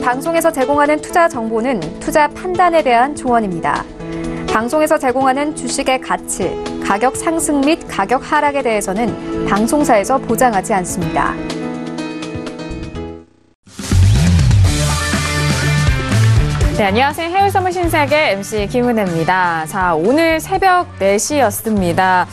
방송에서 제공하는 투자 정보는 투자 판단에 대한 조언입니다. 방송에서 제공하는 주식의 가치, 가격 상승 및 가격 하락에 대해서는 방송사에서 보장하지 않습니다. 네, 안녕하세요. 해외선물 신세계 MC 김은혜입니다. 자, 오늘 새벽 4시였습니다.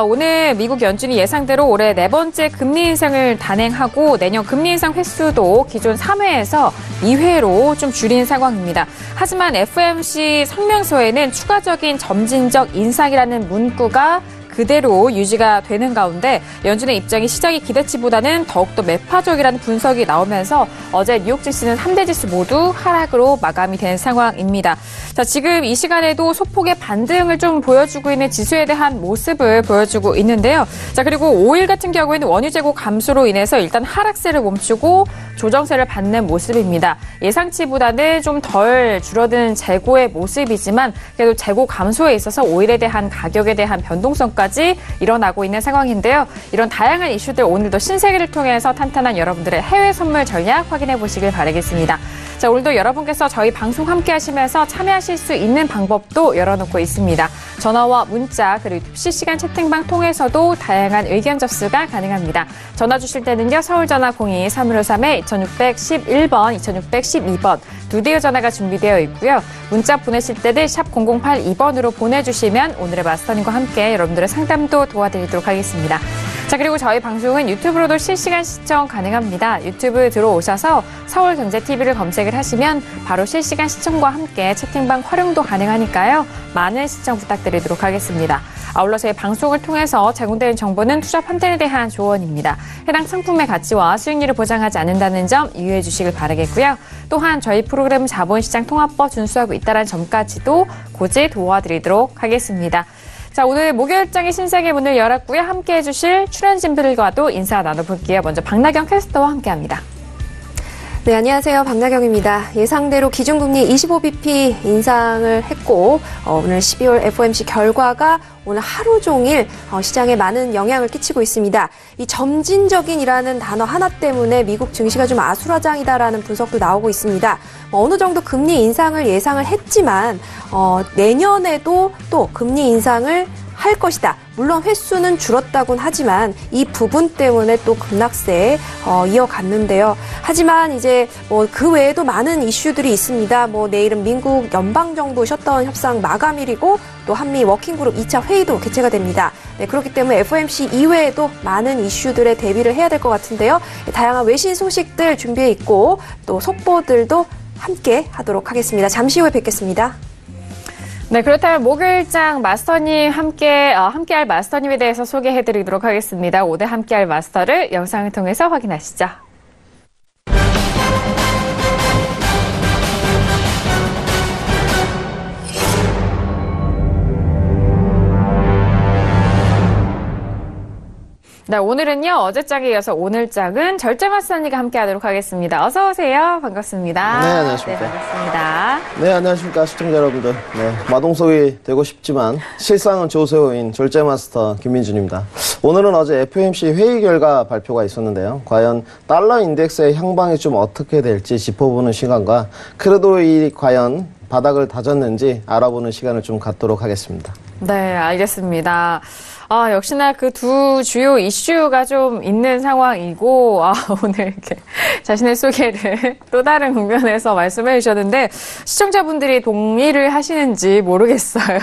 오늘 미국 연준이 예상대로 올해 4번째 금리 인상을 단행하고 내년 금리 인상 횟수도 기존 3회에서 2회로 좀 줄인 상황입니다. 하지만 FOMC 성명서에는 추가적인 점진적 인상이라는 문구가 그대로 유지가 되는 가운데 연준의 입장이 시장의 기대치보다는 더욱더 매파적이라는 분석이 나오면서 어제 뉴욕 지수는 3대 지수 모두 하락으로 마감이 된 상황입니다. 자, 지금 이 시간에도 소폭의 반등을 좀 보여주고 있는 지수에 대한 모습을 보여주고 있는데요. 자, 그리고 5일 같은 경우에는 원유 재고 감소로 인해서 일단 하락세를 멈추고 조정세를 받는 모습입니다. 예상치보다는 좀 덜 줄어든 재고의 모습이지만 그래도 재고 감소에 있어서 오일에 대한 가격에 대한 변동성까지 일어나고 있는 상황인데요. 이런 다양한 이슈들 오늘도 신세계를 통해서 탄탄한 여러분들의 해외 선물 전략 확인해 보시길 바라겠습니다. 자, 오늘도 여러분께서 저희 방송 함께 하시면서 참여하실 수 있는 방법도 열어놓고 있습니다. 전화와 문자 그리고 실시간 채팅방 통해서도 다양한 의견 접수가 가능합니다. 전화 주실 때는요. 서울전화 02-3111번, 2612번 두 대의 전화가 준비되어 있고요. 문자 보내실 때는 샵 0082번으로 보내주시면 오늘의 마스터님과 함께 여러분들의 상담도 도와드리도록 하겠습니다. 자, 그리고 저희 방송은 유튜브로도 실시간 시청 가능합니다. 유튜브 들어오셔서 서울경제TV를 검색을 하시면 바로 실시간 시청과 함께 채팅방 활용도 가능하니까요. 많은 시청 부탁드리도록 하겠습니다. 아울러 저희 방송을 통해서 제공되는 정보는 투자 판단에 대한 조언입니다. 해당 상품의 가치와 수익률을 보장하지 않는다는 점 유의해 주시길 바라겠고요. 또한 저희 프로그램 자본시장 통합법 준수하고 있다는 점까지도 고지 도와드리도록 하겠습니다. 자, 오늘 목요일장의 신세계 문을 열었고요. 함께해 주실 출연진들과도 인사 나눠볼게요. 먼저 박나경 캐스터와 함께합니다. 네, 안녕하세요. 박나경입니다. 예상대로 기준금리 25bp 인상을 했고 오늘 12월 FOMC 결과가 오늘 하루 종일 시장에 많은 영향을 끼치고 있습니다. 이 점진적인이라는 단어 하나 때문에 미국 증시가 좀 아수라장이다라는 분석도 나오고 있습니다. 어느 정도 금리 인상을 예상을 했지만 내년에도 또 금리 인상을 할 것이다. 물론 횟수는 줄었다곤 하지만 이 부분 때문에 또 급락세에 이어갔는데요. 하지만 이제 그 외에도 많은 이슈들이 있습니다. 내일은 미국 연방정부 셧다운 협상 마감일이고 또 한미 워킹그룹 2차 회의도 개최가 됩니다. 네, 그렇기 때문에 FOMC 이외에도 많은 이슈들에 대비를 해야 될 것 같은데요. 다양한 외신 소식들 준비해 있고 또 속보들도 함께 하도록 하겠습니다. 잠시 후에 뵙겠습니다. 네, 그렇다면 목요일장 마스터님 함께할 마스터님에 대해서 소개해드리도록 하겠습니다. 오늘 함께할 마스터를 영상을 통해서 확인하시죠. 네, 오늘은요, 어제장에 이어서 오늘장은 절제 마스터님과 함께하도록 하겠습니다. 어서 오세요. 반갑습니다. 네, 안녕하십니까. 네, 반갑습니다. 네, 안녕하십니까. 시청자 여러분들. 네, 마동석이 되고 싶지만 실상은 조세호인 절제 마스터 김민준입니다. 오늘은 어제 FOMC 회의 결과 발표가 있었는데요. 과연 달러 인덱스의 향방이 좀 어떻게 될지 짚어보는 시간과 크루도일이 과연 바닥을 다졌는지 알아보는 시간을 좀 갖도록 하겠습니다. 네, 알겠습니다. 역시나 그 두 주요 이슈가 좀 있는 상황이고, 오늘 이렇게 자신의 소개를 또 다른 국면에서 말씀해 주셨는데, 시청자분들이 동의를 하시는지 모르겠어요.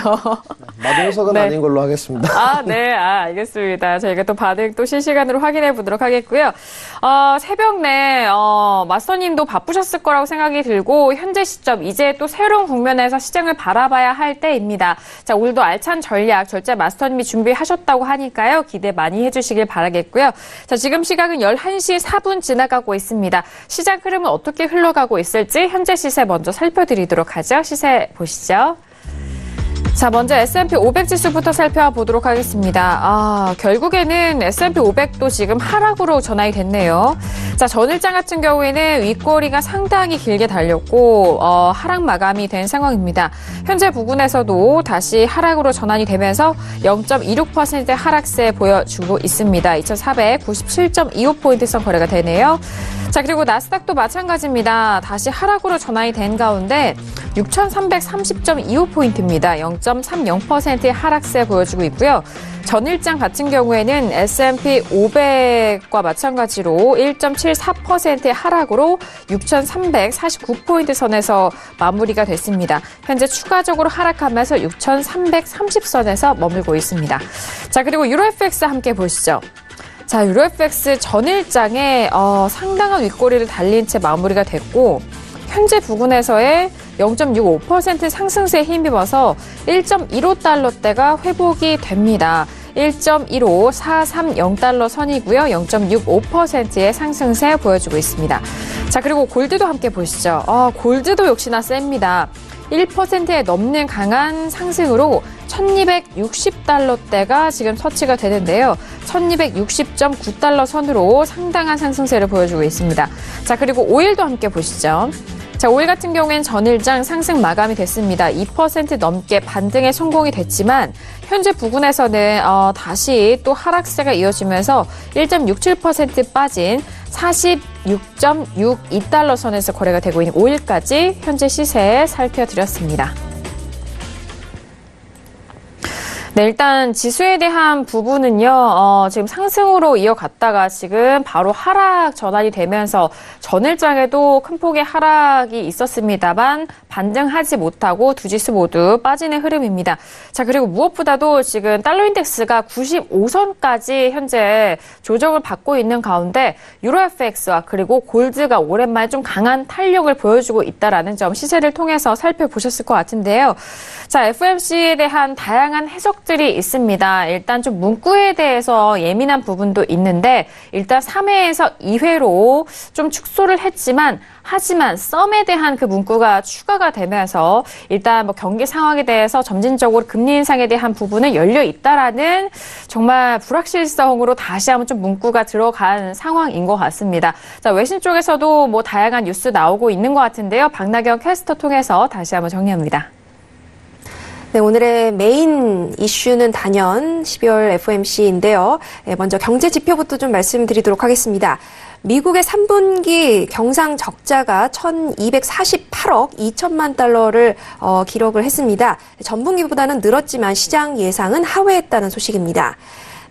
마동석은 네. 아닌 걸로 하겠습니다. 네, 알겠습니다. 저희가 또 반응 또 실시간으로 확인해 보도록 하겠고요. 새벽 내, 마스터님도 바쁘셨을 거라고 생각이 들고, 현재 시점, 이제 또 새로운 국면에서 시장을 바라봐야 할 때입니다. 자, 오늘도 알찬 전략, 절제 마스터님이 준비하셨다고 하니까요. 기대 많이 해주시길 바라겠고요. 자, 지금 시각은 11시 4분 지나가고 있습니다. 시장 흐름은 어떻게 흘러가고 있을지 현재 시세 먼저 살펴드리도록 하죠. 시세 보시죠. 자, 먼저 S&P 500 지수부터 살펴보도록 하겠습니다. 결국에는 S&P 500도 지금 하락으로 전환이 됐네요. 자, 전일장 같은 경우에는 윗꼬리가 상당히 길게 달렸고 하락 마감이 된 상황입니다. 현재 부근에서도 다시 하락으로 전환이 되면서 0.26%의 하락세 보여주고 있습니다. 2497.25포인트 선 거래가 되네요. 자, 그리고 나스닥도 마찬가지입니다. 다시 하락으로 전환이 된 가운데 6,330.25포인트입니다. 0.30%의 하락세 보여주고 있고요. 전일장 같은 경우에는 S&P 500과 마찬가지로 1.74%의 하락으로 6,349포인트 선에서 마무리가 됐습니다. 현재 추가적으로 하락하면서 6,330선에서 머물고 있습니다. 자, 그리고 유로FX 함께 보시죠. 자, 유로FX 전일장에 상당한 윗꼬리를 달린 채 마무리가 됐고 현재 부근에서의 0.65% 상승세에 힘입어서 1.15달러대가 회복이 됩니다. 1.15430달러 선이고요. 0.65%의 상승세 보여주고 있습니다. 자, 그리고 골드도 함께 보시죠. 골드도 역시나 셉니다. 1%에 넘는 강한 상승으로 1260달러대가 지금 터치가 되는데요. 1260.9달러 선으로 상당한 상승세를 보여주고 있습니다. 자, 그리고 오일도 함께 보시죠. 자, 오일 같은 경우엔 전일장 상승 마감이 됐습니다. 2% 넘게 반등에 성공이 됐지만 현재 부근에서는 다시 또 하락세가 이어지면서 1.67% 빠진 46.62달러 선에서 거래가 되고 있는 오일까지 현재 시세 살펴드렸습니다. 네, 일단 지수에 대한 부분은요, 지금 상승으로 이어갔다가 지금 바로 하락 전환이 되면서 전일장에도 큰 폭의 하락이 있었습니다만 반등하지 못하고 두 지수 모두 빠지는 흐름입니다. 자, 그리고 무엇보다도 지금 달러 인덱스가 95선까지 현재 조정을 받고 있는 가운데 유로FX와 그리고 골드가 오랜만에 좀 강한 탄력을 보여주고 있다라는 점 시세를 통해서 살펴보셨을 것 같은데요. 자, FOMC에 대한 다양한 해석들이 있습니다. 일단 좀 문구에 대해서 예민한 부분도 있는데 일단 3회에서 2회로 좀 축소를 했지만 하지만 썸에 대한 그 문구가 추가가 되면서 일단 뭐 경기 상황에 대해서 점진적으로 금리 인상에 대한 부분은 열려 있다라는 정말 불확실성으로 다시 한번 좀 문구가 들어간 상황인 것 같습니다. 자, 외신 쪽에서도 뭐 다양한 뉴스 나오고 있는 것 같은데요. 박나경 캐스터 통해서 다시 한번 정리합니다. 네, 오늘의 메인 이슈는 단연 12월 FOMC인데요. 네, 먼저 경제 지표부터 좀 말씀드리도록 하겠습니다. 미국의 3분기 경상 적자가 1,248억 2천만 달러를 기록을 했습니다. 전분기보다는 늘었지만 시장 예상은 하회했다는 소식입니다.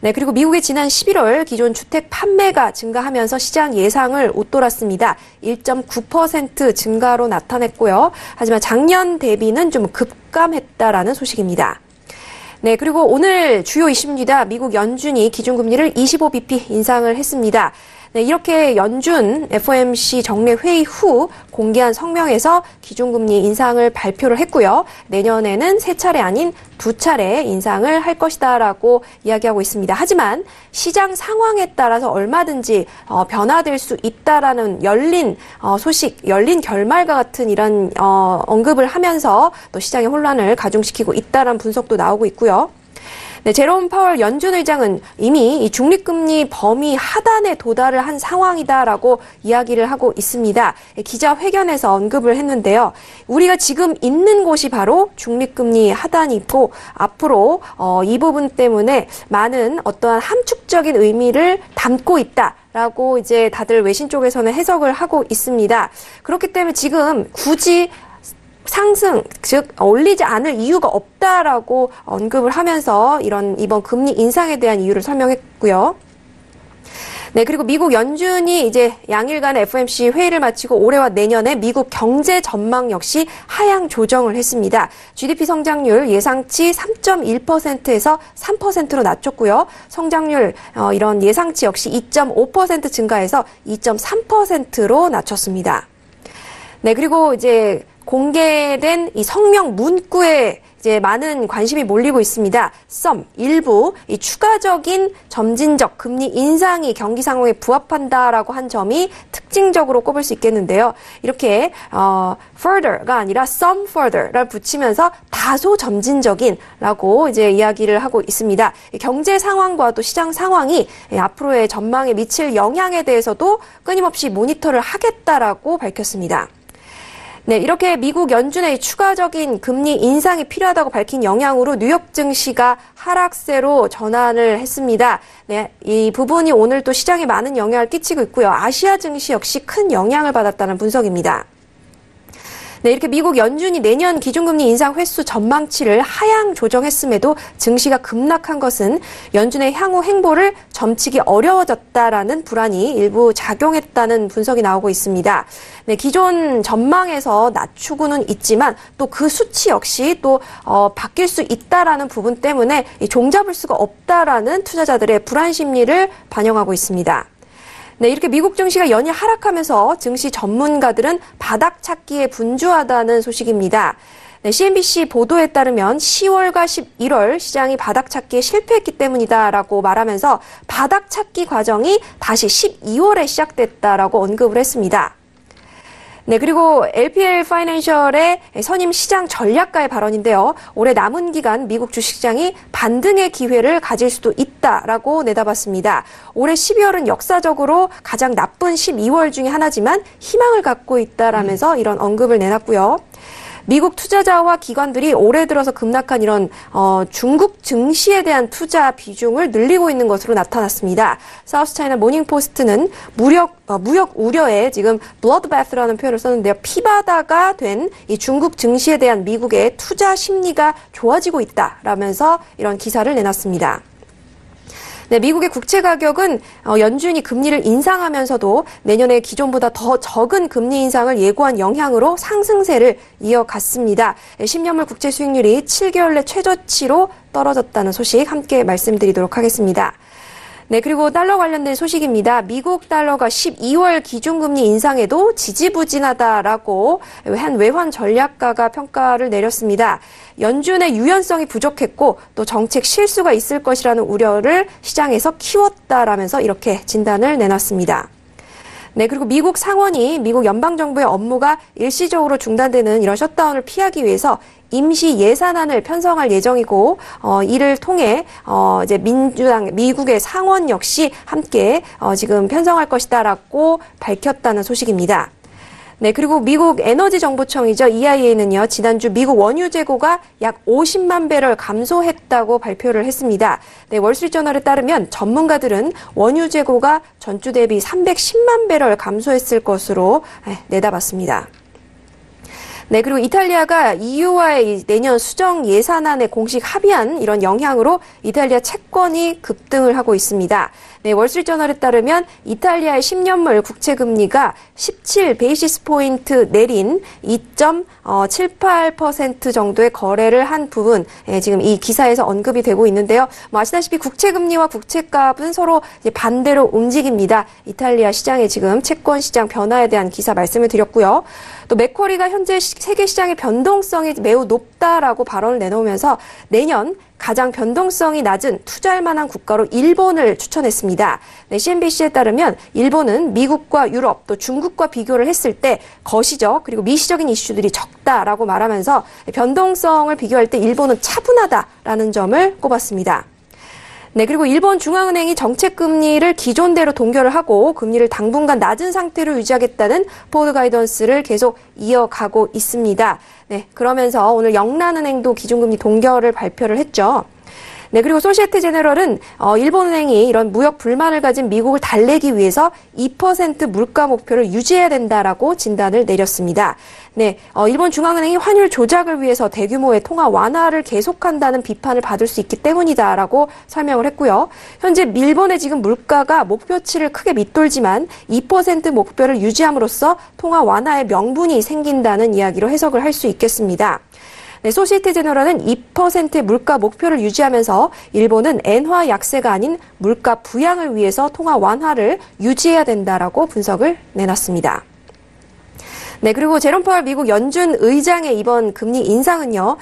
네, 그리고 미국의 지난 11월 기존 주택 판매가 증가하면서 시장 예상을 웃돌았습니다. 1.9% 증가로 나타냈고요. 하지만 작년 대비는 좀 급감했다라는 소식입니다. 네, 그리고 오늘 주요 이슈입니다. 미국 연준이 기준금리를 25bp 인상을 했습니다. 네, 이렇게 연준 FOMC 정례 회의 후 공개한 성명에서 기준금리 인상을 발표를 했고요. 내년에는 3차례 아닌 2차례 인상을 할 것이다라고 이야기하고 있습니다. 하지만 시장 상황에 따라서 얼마든지 변화될 수 있다라는 열린 소식, 열린 결말과 같은 이런 언급을 하면서 또 시장의 혼란을 가중시키고 있다라는 분석도 나오고 있고요. 네, 제롬 파월 연준 의장은 이미 이 중립금리 범위 하단에 도달을 한 상황이다라고 이야기를 하고 있습니다. 기자회견에서 언급을 했는데요. 우리가 지금 있는 곳이 바로 중립금리 하단이고 앞으로 이 부분 때문에 많은 어떠한 함축적인 의미를 담고 있다. 라고 이제 다들 외신 쪽에서는 해석을 하고 있습니다. 그렇기 때문에 지금 굳이 상승, 즉 올리지 않을 이유가 없다라고 언급을 하면서 이번 금리 인상에 대한 이유를 설명했고요. 네, 그리고 미국 연준이 이제 양일간의 FOMC 회의를 마치고 올해와 내년에 미국 경제 전망 역시 하향 조정을 했습니다. GDP 성장률 예상치 3.1%에서 3%로 낮췄고요. 성장률 이런 예상치 역시 2.5% 증가해서 2.3%로 낮췄습니다. 네, 그리고 이제 공개된 이 성명 문구에 이제 많은 관심이 몰리고 있습니다. some, 일부 이 추가적인 점진적 금리 인상이 경기 상황에 부합한다라고 한 점이 특징적으로 꼽을 수 있겠는데요. 이렇게 further가 아니라 some further를 붙이면서 다소 점진적인라고 이제 이야기를 하고 있습니다. 경제 상황과 또 시장 상황이 앞으로의 전망에 미칠 영향에 대해서도 끊임없이 모니터를 하겠다라고 밝혔습니다. 네, 이렇게 미국 연준의 추가적인 금리 인상이 필요하다고 밝힌 영향으로 뉴욕 증시가 하락세로 전환을 했습니다. 네, 이 부분이 오늘 또 시장에 많은 영향을 끼치고 있고요. 아시아 증시 역시 큰 영향을 받았다는 분석입니다. 네, 이렇게 미국 연준이 내년 기준금리 인상 횟수 전망치를 하향 조정했음에도 증시가 급락한 것은 연준의 향후 행보를 점치기 어려워졌다라는 불안이 일부 작용했다는 분석이 나오고 있습니다. 네, 기존 전망에서 낮추고는 있지만 또 그 수치 역시 또 바뀔 수 있다라는 부분 때문에 종잡을 수가 없다라는 투자자들의 불안 심리를 반영하고 있습니다. 네, 이렇게 미국 증시가 연일 하락하면서 증시 전문가들은 바닥 찾기에 분주하다는 소식입니다. 네, CNBC 보도에 따르면 10월과 11월 시장이 바닥 찾기에 실패했기 때문이다라고 말하면서 바닥 찾기 과정이 다시 12월에 시작됐다라고 언급을 했습니다. 네, 그리고 LPL 파이낸셜의 선임 시장 전략가의 발언인데요. 올해 남은 기간 미국 주식시장이 반등의 기회를 가질 수도 있다라고 내다봤습니다. 올해 12월은 역사적으로 가장 나쁜 12월 중에 하나지만 희망을 갖고 있다라면서 이런 언급을 내놨고요. 미국 투자자와 기관들이 올해 들어서 급락한 이런 중국 증시에 대한 투자 비중을 늘리고 있는 것으로 나타났습니다. 사우스차이나 모닝포스트는 무역 우려에 지금 bloodbath라는 표현을 썼는데요. 피바다가 된 이 중국 증시에 대한 미국의 투자 심리가 좋아지고 있다라면서 이런 기사를 내놨습니다. 네, 미국의 국채 가격은 연준이 금리를 인상하면서도 내년에 기존보다 더 적은 금리 인상을 예고한 영향으로 상승세를 이어갔습니다. 10년물 국채 수익률이 7개월 내 최저치로 떨어졌다는 소식 함께 말씀드리도록 하겠습니다. 네, 그리고 달러 관련된 소식입니다. 미국 달러가 12월 기준금리 인상에도 지지부진하다라고 한 외환 전략가가 평가를 내렸습니다. 연준의 유연성이 부족했고 또 정책 실수가 있을 것이라는 우려를 시장에서 키웠다라면서 이렇게 진단을 내놨습니다. 네, 그리고 미국 상원이 미국 연방정부의 업무가 일시적으로 중단되는 이런 셧다운을 피하기 위해서 임시 예산안을 편성할 예정이고, 이를 통해, 이제 미국의 상원 역시 함께, 지금 편성할 것이다라고 밝혔다는 소식입니다. 네, 그리고 미국 에너지정보청이죠. EIA는요, 지난주 미국 원유 재고가 약 50만 배럴 감소했다고 발표를 했습니다. 네, 월스트리트저널에 따르면 전문가들은 원유 재고가 전주 대비 310만 배럴 감소했을 것으로 내다봤습니다. 네, 그리고 이탈리아가 EU와의 내년 수정 예산안에 공식 합의한 이런 영향으로 이탈리아 채권이 급등을 하고 있습니다. 네, 월스트리트저널에 따르면 이탈리아의 10년물 국채 금리가 17 베이시스 포인트 내린 2.78% 정도의 거래를 한 부분, 지금 이 기사에서 언급이 되고 있는데요. 아시다시피 국채 금리와 국채값은 서로 이제 반대로 움직입니다. 이탈리아 시장의 지금 채권 시장 변화에 대한 기사 말씀을 드렸고요. 또 맥쿼리가 현재 세계 시장의 변동성이 매우 높다라고 발언을 내놓으면서 내년 가장 변동성이 낮은 투자할 만한 국가로 일본을 추천했습니다. 네, CNBC에 따르면 일본은 미국과 유럽 또 중국과 비교를 했을 때 거시적 그리고 미시적인 이슈들이 적다라고 말하면서 변동성을 비교할 때 일본은 차분하다라는 점을 꼽았습니다. 네, 그리고 일본 중앙은행이 정책금리를 기존대로 동결을 하고 금리를 당분간 낮은 상태로 유지하겠다는 포워드 가이던스를 계속 이어가고 있습니다. 네, 그러면서 오늘 영란은행도 기준금리 동결을 발표를 했죠. 네, 그리고 소시에테 제네럴은 일본은행이 이런 무역 불만을 가진 미국을 달래기 위해서 2% 물가 목표를 유지해야 된다라고 진단을 내렸습니다. 네, 일본 중앙은행이 환율 조작을 위해서 대규모의 통화 완화를 계속한다는 비판을 받을 수 있기 때문이다라고 설명을 했고요. 현재 일본의 지금 물가가 목표치를 크게 밑돌지만 2% 목표를 유지함으로써 통화 완화의 명분이 생긴다는 이야기로 해석을 할 수 있겠습니다. 네, 소시에테 제너럴은 2%의 물가 목표를 유지하면서 일본은 엔화 약세가 아닌 물가 부양을 위해서 통화 완화를 유지해야 된다라고 분석을 내놨습니다. 네, 그리고 제롬 파월 미국 연준 의장의 이번 금리 인상은요,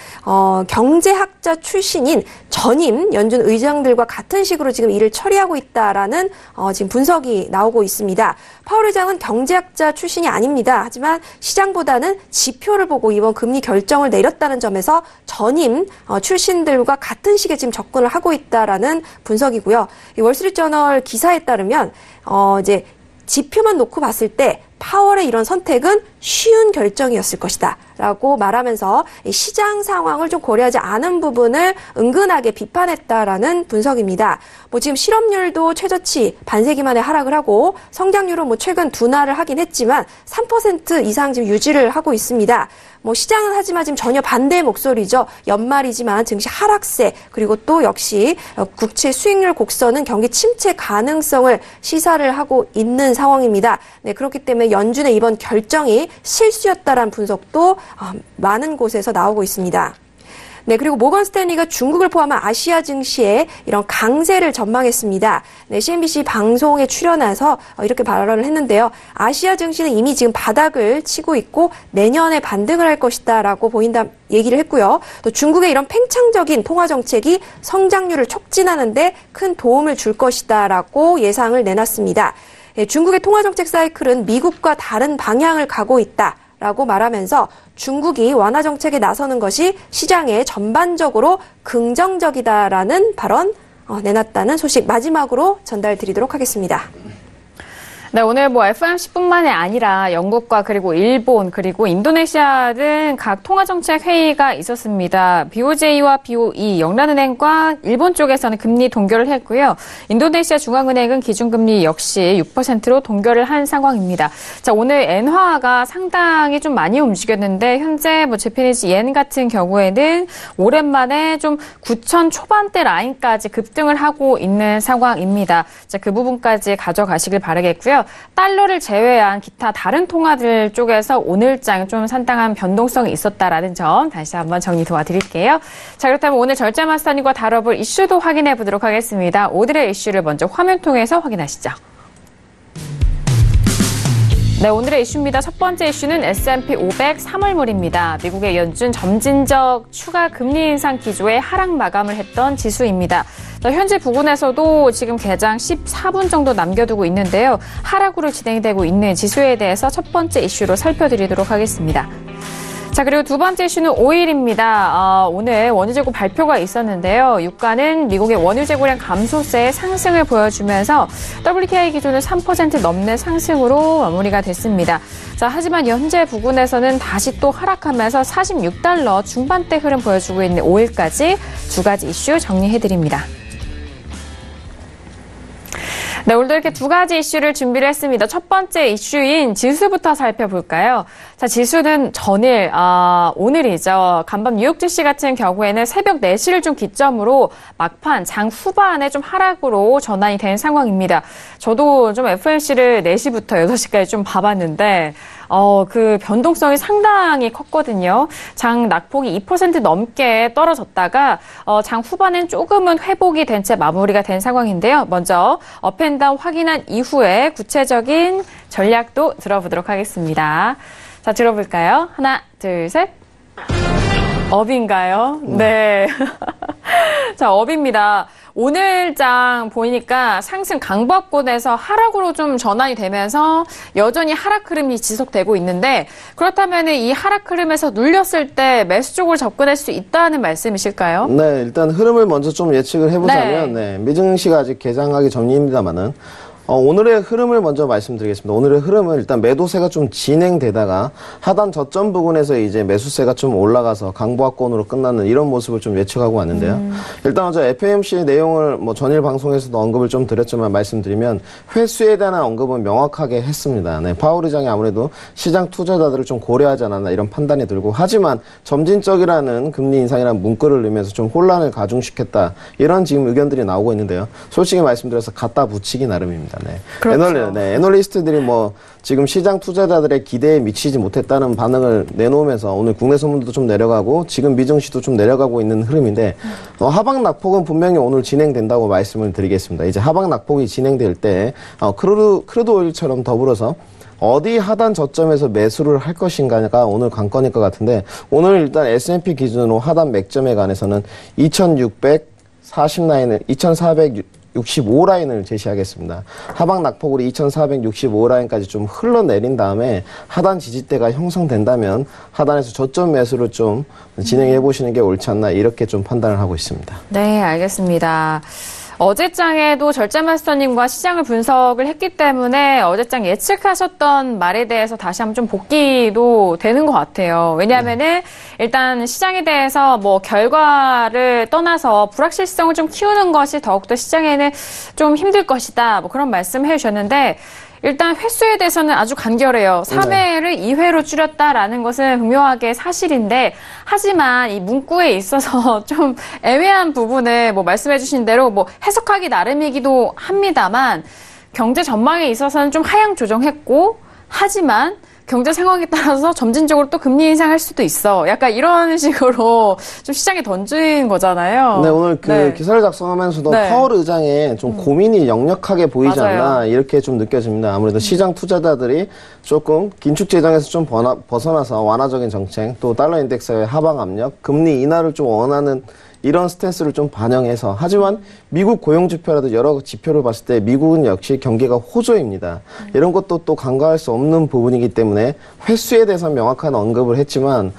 경제학자 출신인 전임 연준 의장들과 같은 식으로 지금 일을 처리하고 있다라는 지금 분석이 나오고 있습니다. 파월 의장은 경제학자 출신이 아닙니다. 하지만 시장보다는 지표를 보고 이번 금리 결정을 내렸다는 점에서 전임 출신들과 같은 식의 지금 접근을 하고 있다라는 분석이고요. 이 월스트리트저널 기사에 따르면 이제 지표만 놓고 봤을 때 파월의 이런 선택은 쉬운 결정이었을 것이다 라고 말하면서 시장 상황을 좀 고려하지 않은 부분을 은근하게 비판했다라는 분석입니다. 지금 실업률도 최저치 반세기 만에 하락을 하고 성장률은 최근 둔화를 하긴 했지만 3% 이상 지금 유지를 하고 있습니다. 시장은 하지만 지금 전혀 반대의 목소리죠. 연말이지만 증시 하락세 그리고 또 역시 국채 수익률 곡선은 경기 침체 가능성을 시사를 하고 있는 상황입니다. 네, 그렇기 때문에 연준의 이번 결정이 실수였다라는 분석도 많은 곳에서 나오고 있습니다. 네, 그리고 모건 스탠리가 중국을 포함한 아시아 증시에 이런 강세를 전망했습니다. 네, CNBC 방송에 출연해서 이렇게 발언을 했는데요. 아시아 증시는 이미 지금 바닥을 치고 있고 내년에 반등을 할 것이다라고 보인다 얘기를 했고요. 또 중국의 이런 팽창적인 통화 정책이 성장률을 촉진하는 데 큰 도움을 줄 것이다라고 예상을 내놨습니다. 네, 중국의 통화 정책 사이클은 미국과 다른 방향을 가고 있다. 라고 말하면서 중국이 완화 정책에 나서는 것이 시장에 전반적으로 긍정적이다라는 발언 내놨다는 소식 마지막으로 전달드리도록 하겠습니다. 네, 오늘 FOMC뿐만이 아니라 영국과 그리고 일본 그리고 인도네시아 등 각 통화정책 회의가 있었습니다. BOJ와 BOE, 영란은행과 일본 쪽에서는 금리 동결을 했고요. 인도네시아 중앙은행은 기준금리 역시 6%로 동결을 한 상황입니다. 자, 오늘 엔화가 상당히 좀 많이 움직였는데 현재 재패니즈 옌 같은 경우에는 오랜만에 좀 9천 초반대 라인까지 급등을 하고 있는 상황입니다. 자, 그 부분까지 가져가시길 바라겠고요. 달러를 제외한 기타 다른 통화들 쪽에서 오늘장 좀 상당한 변동성이 있었다라는 점 다시 한번 정리 도와드릴게요. 자, 그렇다면 오늘 절제마스터님과 다뤄볼 이슈도 확인해 보도록 하겠습니다. 오늘의 이슈를 먼저 화면 통해서 확인하시죠. 네, 오늘의 이슈입니다. 첫 번째 이슈는 S&P 500 3월물입니다. 미국의 연준 점진적 추가 금리 인상 기조에 하락 마감을 했던 지수입니다. 자, 현재 부근에서도 지금 개장 14분 정도 남겨두고 있는데요. 하락으로 진행되고 있는 지수에 대해서 첫 번째 이슈로 살펴드리도록 하겠습니다. 자, 그리고 두 번째 이슈는 오일입니다. 오늘 원유재고 발표가 있었는데요. 유가는 미국의 원유재고량 감소세의 상승을 보여주면서 WTI 기준은 3% 넘는 상승으로 마무리가 됐습니다. 자, 하지만 현재 부근에서는 다시 또 하락하면서 46달러 중반대 흐름 보여주고 있는 오일까지 두 가지 이슈 정리해드립니다. 네, 오늘도 이렇게 두 가지 이슈를 준비를 했습니다. 첫 번째 이슈인 지수부터 살펴볼까요? 자, 지수는 전일, 오늘이죠. 간밤 뉴욕 증시 같은 경우에는 새벽 4시를 좀 기점으로 막판 장 후반에 좀 하락으로 전환이 된 상황입니다. 저도 좀 FOMC를 4시부터 6시까지 좀 봐봤는데, 그 변동성이 상당히 컸거든요. 장 낙폭이 2% 넘게 떨어졌다가 장 후반엔 조금은 회복이 된 채 마무리가 된 상황인데요. 먼저 업앤다운 확인한 이후에 구체적인 전략도 들어보도록 하겠습니다. 자, 들어볼까요? 하나, 둘, 셋. 업인가요? 네. 자, 업입니다. 오늘장 보이니까 상승 강보합권에서 하락으로 좀 전환이 되면서 여전히 하락 흐름이 지속되고 있는데 그렇다면 이 하락 흐름에서 눌렸을 때 매수 쪽으로 접근할 수 있다는 말씀이실까요? 네, 일단 흐름을 먼저 좀 예측을 해보자면 미증시가 아직 개장하기 전입니다만은 오늘의 흐름을 먼저 말씀드리겠습니다. 오늘의 흐름은 일단 매도세가 좀 진행되다가 하단 저점 부근에서 이제 매수세가 좀 올라가서 강보합권으로 끝나는 이런 모습을 좀 예측하고 왔는데요. 일단 먼저 FOMC 내용을 전일 방송에서도 언급을 좀 드렸지만 말씀드리면 회수에 대한 언급은 명확하게 했습니다. 네, 파월 의장이 아무래도 시장 투자자들을 좀 고려하지 않았나 이런 판단이 들고 하지만 점진적이라는 금리 인상이라는 문구를 넣으면서 좀 혼란을 가중시켰다 이런 지금 의견들이 나오고 있는데요. 솔직히 말씀드려서 갖다 붙이기 나름입니다. 있습니다. 네. 그렇죠. 애널리스트들이 뭐 지금 시장 투자자들의 기대에 미치지 못했다는 반응을 내놓으면서 오늘 국내 선물도 좀 내려가고 지금 미증시도 좀 내려가고 있는 흐름인데 하방 낙폭은 분명히 오늘 진행된다고 말씀을 드리겠습니다. 이제 하방 낙폭이 진행될 때 크루드 오일처럼 더불어서 어디 하단 저점에서 매수를 할 것인가가 오늘 관건일 것 같은데 오늘 일단 S&P 기준으로 하단 맥점에 관해서는 2465라인을 제시하겠습니다. 하방 낙폭으로 2465라인까지 좀 흘러내린 다음에 하단 지지대가 형성된다면 하단에서 저점 매수를 좀 진행해 보시는 게 옳지 않나 이렇게 좀 판단을 하고 있습니다. 네, 알겠습니다. 어제장에도 절제마스터님과 시장을 분석을 했기 때문에 어제장 예측하셨던 말에 대해서 다시 한번 좀 복기도 되는 것 같아요. 왜냐하면은 일단 시장에 대해서 뭐 결과를 떠나서 불확실성을 좀 키우는 것이 더욱더 시장에는 좀 힘들 것이다. 뭐 그런 말씀 해주셨는데 일단 횟수에 대해서는 아주 간결해요. 3회를 2회로 줄였다라는 것은 분명하게 사실인데 하지만 이 문구에 있어서 좀 애매한 부분을 뭐 말씀해 주신 대로 뭐 해석하기 나름이기도 합니다만 경제 전망에 있어서는 좀 하향 조정했고 하지만 경제 상황에 따라서 점진적으로 또 금리 인상할 수도 있어. 약간 이런 식으로 좀 시장에 던진 거잖아요. 네, 오늘 그 기사를 작성하면서도 파월 의장의 좀 고민이 역력하게 보이지 맞아요. 않나 이렇게 좀 느껴집니다. 아무래도 시장 투자자들이 조금 긴축 재정에서 좀 벗어나서 완화적인 정책, 또 달러 인덱스의 하방 압력, 금리 인하를 좀 원하는 이런 스탠스를 좀 반영해서 하지만 미국 고용 지표라도 여러 지표를 봤을 때 미국은 역시 경기가 호조입니다. 이런 것도 또 간과할 수 없는 부분이기 때문에 횟수에 대해서 명확한 언급을 했지만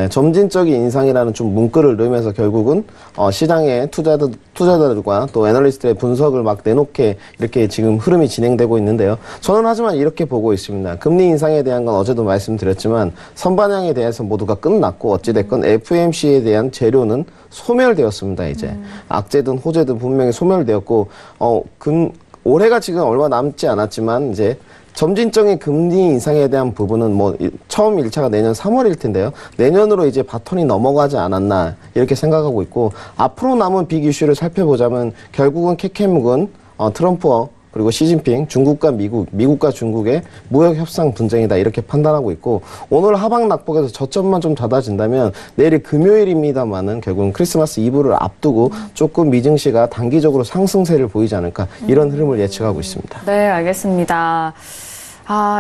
점진적인 인상이라는 좀 문구를 넣으면서 결국은 시장의 투자자들과 또 애널리스트의 분석을 막 내놓게 이렇게 지금 흐름이 진행되고 있는데요. 저는 하지만 이렇게 보고 있습니다. 금리 인상에 대한 건 어제도 말씀드렸지만 선반영에 대해서 모두가 끝났고 어찌됐건 FOMC에 대한 재료는 소멸되었습니다. 이제 악재든 호재든 분명히 소멸되었고 올해가 지금 얼마 남지 않았지만 이제 점진적인 금리 인상에 대한 부분은 뭐 처음 1차가 내년 3월일 텐데요. 내년으로 이제 바톤이 넘어가지 않았나 이렇게 생각하고 있고 앞으로 남은 빅 이슈를 살펴보자면 결국은 캐캐묵은 트럼프와 그리고 시진핑, 중국과 미국과 중국의 무역 협상 분쟁이다 이렇게 판단하고 있고 오늘 하방 낙폭에서 저점만 좀 닫아진다면 내일 금요일입니다만은 결국은 크리스마스 이브를 앞두고 조금 미증시가 단기적으로 상승세를 보이지 않을까 이런 흐름을 예측하고 있습니다. 네, 알겠습니다.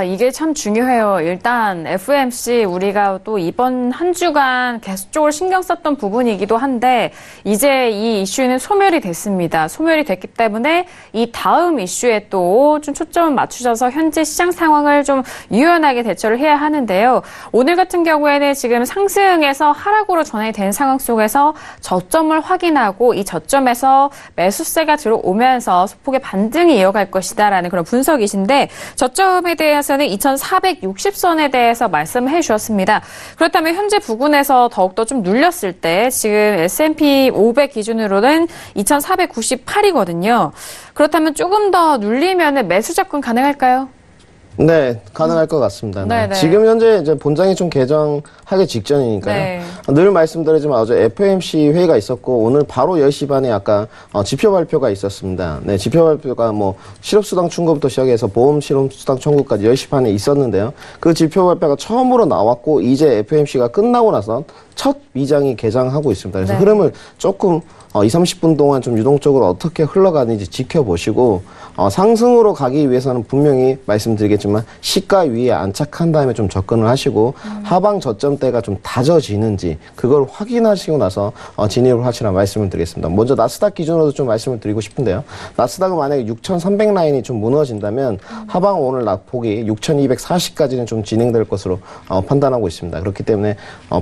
이게 참 중요해요. 일단 FOMC 우리가 또 이번 한 주간 계속적으로 신경 썼던 부분이기도 한데 이제 이 이슈는 소멸이 됐습니다. 소멸이 됐기 때문에 이 다음 이슈에 또 좀 초점을 맞추셔서 현재 시장 상황을 좀 유연하게 대처를 해야 하는데요. 오늘 같은 경우에는 지금 상승에서 하락으로 전환이 된 상황 속에서 저점을 확인하고 이 저점에서 매수세가 들어오면서 소폭의 반등이 이어갈 것이다라는 그런 분석이신데 저점에 대해서는 2460선에 대해서 말씀해 주셨습니다. 그렇다면 현재 부근에서 더욱더 좀 눌렸을 때 지금 S&P 500 기준으로는 2498이거든요. 그렇다면 조금 더 눌리면 매수 접근 가능할까요? 네, 가능할 것 같습니다. 네. 네네. 지금 현재 이제 본장이 좀 개정하기 직전이니까요. 네. 늘 말씀드리지만 어제 FOMC 회의가 있었고 오늘 바로 10시 반에 아까 지표 발표가 있었습니다. 네, 지표 발표가 뭐 실업수당 충고부터 시작해서 보험 실업수당 청구까지 10시 반에 있었는데요. 그 지표 발표가 처음으로 나왔고 이제 FOMC가 끝나고 나서 첫 미장이 개장하고 있습니다. 그래서 흐름을 조금 20-30분 동안 좀 유동적으로 어떻게 흘러가는지 지켜보시고 상승으로 가기 위해서는 분명히 말씀드리겠지만 시가 위에 안착한 다음에 좀 접근을 하시고 하방 저점대가 좀 다져지는지 그걸 확인하시고 나서 진입을 하시라 말씀을 드리겠습니다. 먼저 나스닥 기준으로도 좀 말씀을 드리고 싶은데요. 나스닥은 만약에 6,300 라인이 좀 무너진다면 하방 오늘 낙폭이 6,240까지는 좀 진행될 것으로 판단하고 있습니다. 그렇기 때문에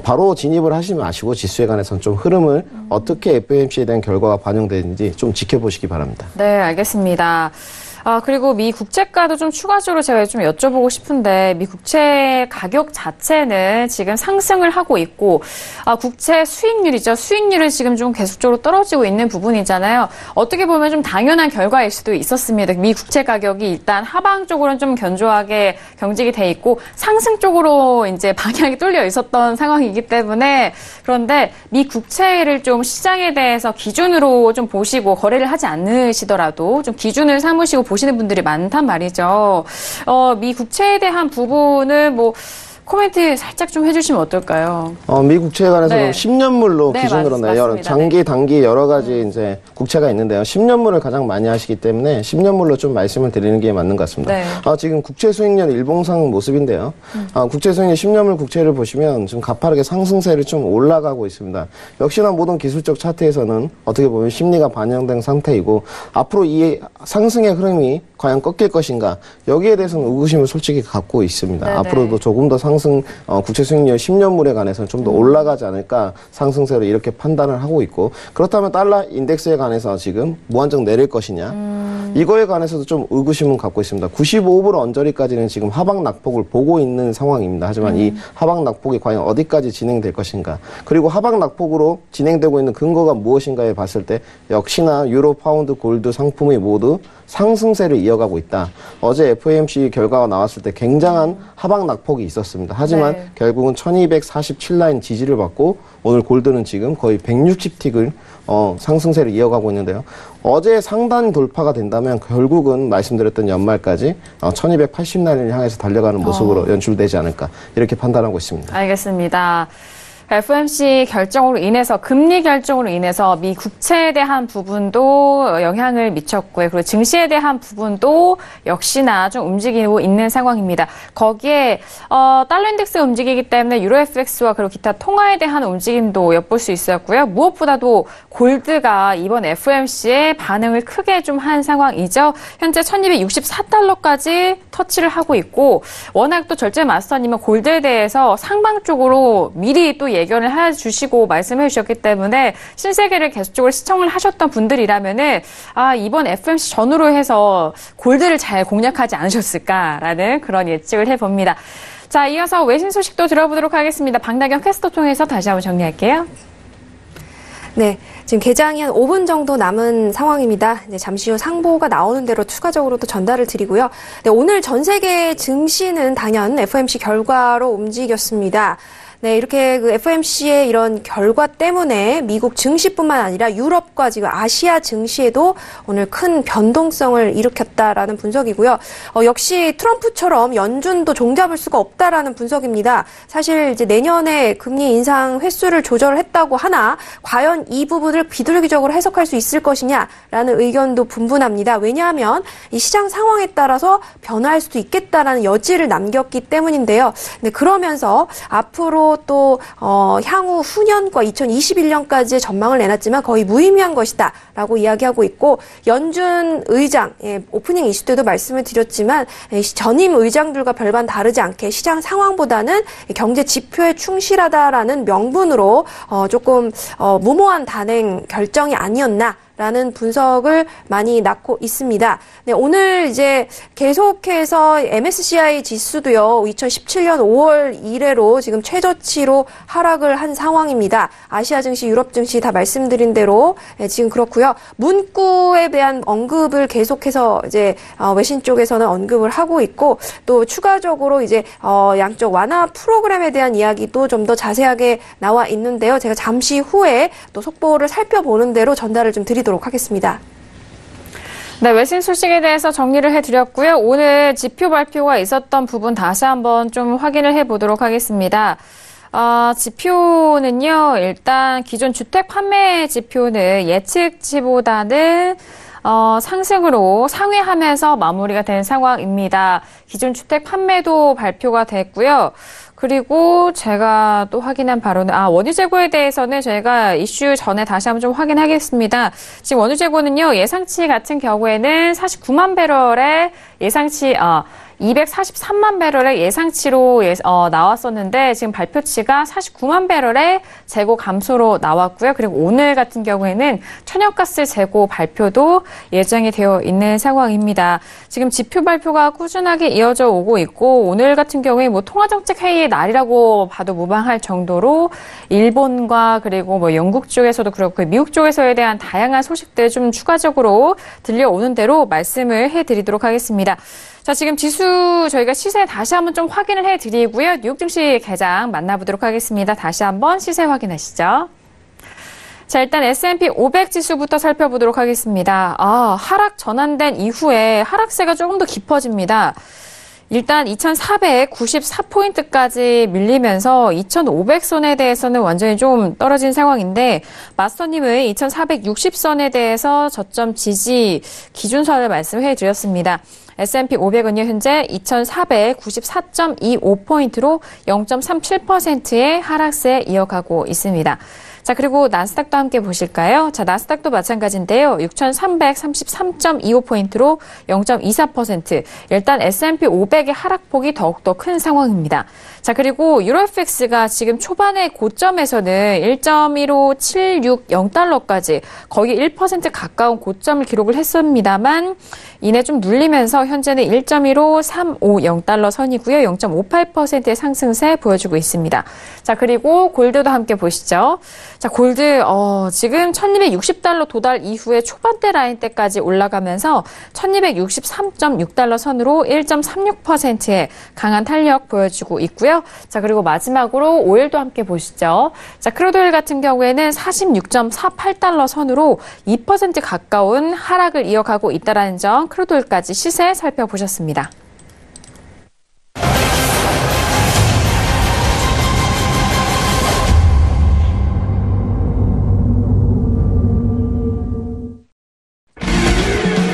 바로 진입을 하시지 마시고 지수에 관해서는 좀 흐름을 어떻게 FOMC에 대한 결과가 반영되는지 좀 지켜보시기 바랍니다. 네, 알겠습니다. 그리고 미 국채가도 좀 추가적으로 제가 좀 여쭤보고 싶은데 미 국채 가격 자체는 지금 상승을 하고 있고 국채 수익률이죠. 수익률은 지금 좀 계속적으로 떨어지고 있는 부분이잖아요. 어떻게 보면 좀 당연한 결과일 수도 있었습니다. 미 국채 가격이 일단 하방 쪽으로는 좀 견조하게 경직이 돼 있고 상승 쪽으로 이제 방향이 뚫려 있었던 상황이기 때문에 그런데 미 국채를 좀 시장에 대해서 기준으로 좀 보시고 거래를 하지 않으시더라도 좀 기준을 삼으시고 보시는 분들이 많단 말이죠. 미 국채에 대한 부분을 코멘트 살짝 좀 해주시면 어떨까요? 미 국채에 관해서는 네. 10년물로 네, 기준으로 맞습니다. 장기, 단기 여러 가지 이제 국채가 있는데요. 10년물을 가장 많이 하시기 때문에 10년물로 좀 말씀을 드리는 게 맞는 것 같습니다. 네. 지금 국채 수익률 일봉상 모습인데요. 국채 수익률 10년물 국채를 보시면 지금 가파르게 상승세를 좀 올라가고 있습니다. 역시나 모든 기술적 차트에서는 어떻게 보면 심리가 반영된 상태이고 앞으로 이 상승의 흐름이 과연 꺾일 것인가 여기에 대해서는 의구심을 솔직히 갖고 있습니다. 네네. 앞으로도 조금 더 국채 수익률 10년물에 관해서는 좀 더 올라가지 않을까 상승세로 이렇게 판단을 하고 있고 그렇다면 달러 인덱스에 관해서 지금 무한정 내릴 것이냐 이거에 관해서도 좀 의구심은 갖고 있습니다. 95불 언저리까지는 지금 하방 낙폭을 보고 있는 상황입니다. 하지만 이 하방 낙폭이 과연 어디까지 진행될 것인가 그리고 하방 낙폭으로 진행되고 있는 근거가 무엇인가에 봤을 때 역시나 유로, 파운드, 골드 상품이 모두 상승세를 이어가고 있다. 어제 FOMC 결과가 나왔을 때 굉장한 하방 낙폭이 있었습니다. 하지만 네. 결국은 1247라인 지지를 받고 오늘 골드는 지금 거의 160틱을 상승세를 이어가고 있는데요. 어제 상단 돌파가 된다면 결국은 말씀드렸던 연말까지 1280라인을 향해서 달려가는 모습으로 연출되지 않을까 이렇게 판단하고 있습니다. 알겠습니다. FOMC 결정으로 인해서 금리 결정으로 인해서 미 국채에 대한 부분도 영향을 미쳤고요. 그리고 증시에 대한 부분도 역시나 좀 움직이고 있는 상황입니다. 거기에 달러 인덱스 움직이기 때문에 유로 FX와 그리고 기타 통화에 대한 움직임도 엿볼 수 있었고요. 무엇보다도 골드가 이번 FOMC에 반응을 크게 좀 한 상황이죠. 현재 1264달러까지 터치를 하고 있고 워낙 또 절제 마스터님은 골드에 대해서 상방 쪽으로 미리 또 예견을 해주시고 말씀해 주셨기 때문에 신세계를 계속적으로 시청을 하셨던 분들이라면은 이번 FOMC 전후로 해서 골드를 잘 공략하지 않으셨을까라는 그런 예측을 해봅니다. 자, 이어서 외신 소식도 들어보도록 하겠습니다. 박나경 캐스터 통해서 다시 한번 정리할게요. 네, 지금 개장이 한 5분 정도 남은 상황입니다. 이제 잠시 후 상보가 나오는 대로 추가적으로 또 전달을 드리고요. 네, 오늘 전 세계 증시는 단연 FOMC 결과로 움직였습니다. 네, 이렇게 그 FOMC의 이런 결과 때문에 미국 증시뿐만 아니라 유럽과 지금 아시아 증시에도 오늘 큰 변동성을 일으켰다라는 분석이고요. 역시 트럼프처럼 연준도 종잡을 수가 없다라는 분석입니다. 사실 이제 내년에 금리 인상 횟수를 조절했다고 하나 과연 이 부분을 비둘기적으로 해석할 수 있을 것이냐라는 의견도 분분합니다. 왜냐하면 이 시장 상황에 따라서 변화할 수도 있겠다라는 여지를 남겼기 때문인데요. 네, 그러면서 앞으로 또 향후 후년과 2021년까지의 전망을 내놨지만 거의 무의미한 것이다라고 이야기하고 있고 연준 의장 오프닝 이슈 때도 말씀을 드렸지만 전임 의장들과 별반 다르지 않게 시장 상황보다는 경제 지표에 충실하다라는 명분으로 조금 무모한 단행 결정이 아니었나. 라는 분석을 많이 낳고 있습니다. 네, 오늘 이제 계속해서 MSCI 지수도요, 2017년 5월 이래로 지금 최저치로 하락을 한 상황입니다. 아시아 증시, 유럽 증시 다 말씀드린 대로 지금 그렇고요. 문구에 대한 언급을 계속해서 이제 외신 쪽에서는 언급을 하고 있고 또 추가적으로 이제 양적 완화 프로그램에 대한 이야기도 좀 더 자세하게 나와 있는데요. 제가 잠시 후에 또 속보를 살펴보는 대로 전달을 좀 드리도록 하겠습니다. 네, 외신 소식에 대해서 정리를 해드렸고요. 오늘 지표 발표가 있었던 부분 다시 한번 좀 확인을 해보도록 하겠습니다. 지표는요, 일단 기존 주택 판매 지표는 예측치보다는 상승으로 상회하면서 마무리가 된 상황입니다. 기존 주택 판매도 발표가 됐고요. 그리고 제가 또 확인한 바로는 원유 재고에 대해서는 저희가 이슈 전에 다시 한번 좀 확인하겠습니다. 지금 원유 재고는요, 예상치 같은 경우에는 49만 배럴의 예상치 243만 배럴의 예상치로 나왔었는데 지금 발표치가 49만 배럴의 재고 감소로 나왔고요. 그리고 오늘 같은 경우에는 천연가스 재고 발표도 예정이 되어 있는 상황입니다. 지금 지표 발표가 꾸준하게 이어져 오고 있고 오늘 같은 경우에 통화정책 회의의 날이라고 봐도 무방할 정도로 일본과 그리고 영국 쪽에서도 그렇고 미국 쪽에서에 대한 다양한 소식들 좀 추가적으로 들려오는 대로 말씀을 해드리도록 하겠습니다. 자, 지금 지수 저희가 시세 다시 한번 좀 확인을 해드리고요. 뉴욕 증시 개장 만나보도록 하겠습니다. 다시 한번 시세 확인하시죠. 자, 일단 S&P 500 지수부터 살펴보도록 하겠습니다. 하락 전환된 이후에 하락세가 조금 더 깊어집니다. 일단 2,494포인트까지 밀리면서 2,500선에 대해서는 완전히 좀 떨어진 상황인데 마스터님은 2,460선에 대해서 저점 지지 기준선을 말씀해 드렸습니다. S&P 500은요, 현재 2,494.25포인트로 0.37%의 하락세 이어가고 있습니다. 자, 그리고 나스닥도 함께 보실까요? 자, 나스닥도 마찬가지인데요. 6,333.25포인트로 0.24%. 일단 S&P 500의 하락폭이 더욱더 큰 상황입니다. 자, 그리고 유로FX가 지금 초반의 고점에서는 1.15760달러까지 거의 1% 가까운 고점을 기록을 했습니다만 이내 좀 눌리면서 현재는 1.15350달러 선이고요. 0.58%의 상승세 보여주고 있습니다. 자, 그리고 골드도 함께 보시죠. 자, 골드 지금 1260달러 도달 이후에 초반대 라인대까지 올라가면서 1263.6달러 선으로 1.36%의 강한 탄력 보여주고 있고요. 자, 그리고 마지막으로 오일도 함께 보시죠. 자, 크루드오일 같은 경우에는 46.48달러 선으로 2% 가까운 하락을 이어가고 있다는 점 크루드오일까지 시세 살펴보셨습니다.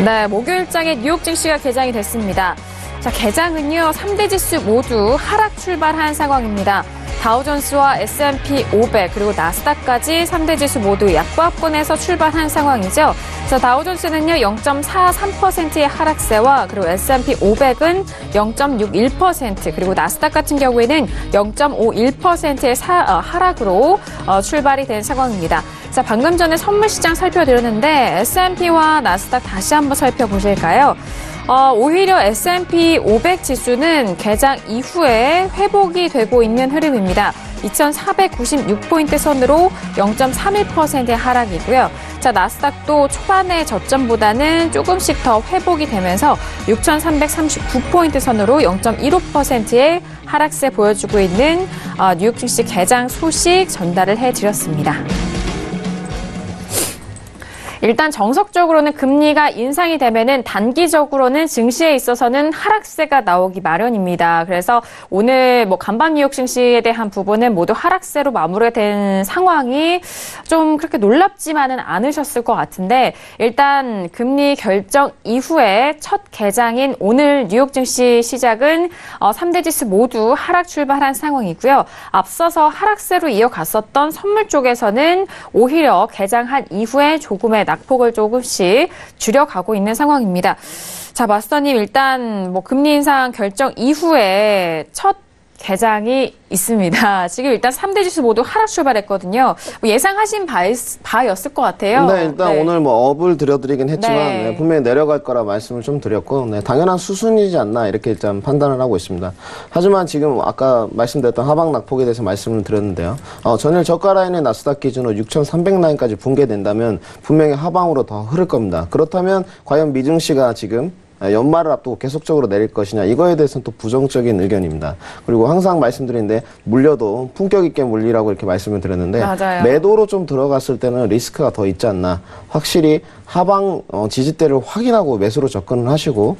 네, 목요일장에 뉴욕 증시가 개장이 됐습니다. 자, 개장은요, 3대 지수 모두 하락 출발한 상황입니다. 다우존스와 S&P 500 그리고 나스닥까지 3대 지수 모두 약보합권에서 출발한 상황이죠. 자, 다우존스는요 0.43%의 하락세와 그리고 S&P 500은 0.61% 그리고 나스닥 같은 경우에는 0.51%의 하락으로 출발이 된 상황입니다. 자, 방금 전에 선물 시장 살펴드렸는데 S&P와 나스닥 다시 한번 살펴보실까요? 오히려 S&P 500 지수는 개장 이후에 회복이 되고 있는 흐름입니다. 2,496포인트 선으로 0.31%의 하락이고요. 자, 나스닥도 초반의 저점보다는 조금씩 더 회복이 되면서 6,339포인트 선으로 0.15%의 하락세 보여주고 있는 뉴욕 증시 개장 소식 전달을 해드렸습니다. 일단 정석적으로는 금리가 인상이 되면은 단기적으로는 증시에 있어서는 하락세가 나오기 마련입니다. 그래서 오늘 간밤 뉴욕 증시에 대한 부분은 모두 하락세로 마무리된 상황이 좀 그렇게 놀랍지만은 않으셨을 것 같은데 일단 금리 결정 이후에 첫 개장인 오늘 뉴욕 증시 시작은 3대 지수 모두 하락 출발한 상황이고요. 앞서서 하락세로 이어갔었던 선물 쪽에서는 오히려 개장한 이후에 조금의 낙폭을 조금씩 줄여가고 있는 상황입니다. 자, 마스터님 일단 금리 인상 결정 이후에 첫 개장이 있습니다. 지금 일단 3대 지수 모두 하락 출발했거든요. 예상하신 바였을 것 같아요. 네, 일단 네. 오늘 업을 드려드리긴 했지만 네, 분명히 내려갈 거라 말씀을 좀 드렸고 당연한 수순이지 않나 이렇게 일단 판단을 하고 있습니다. 하지만 지금 아까 말씀드렸던 하방 낙폭에 대해서 말씀을 드렸는데요. 전일 저가 라인의 나스닥 기준으로 6,300라인까지 붕괴된다면 분명히 하방으로 더 흐를 겁니다. 그렇다면 과연 미증시가 지금 연말을 앞두고 계속적으로 내릴 것이냐 이거에 대해서는 또 부정적인 의견입니다. 그리고 항상 말씀드리는데 물려도 품격 있게 물리라고 이렇게 말씀을 드렸는데 맞아요. 매도로 좀 들어갔을 때는 리스크가 더 있지 않나. 확실히 하방 지지대를 확인하고 매수로 접근을 하시고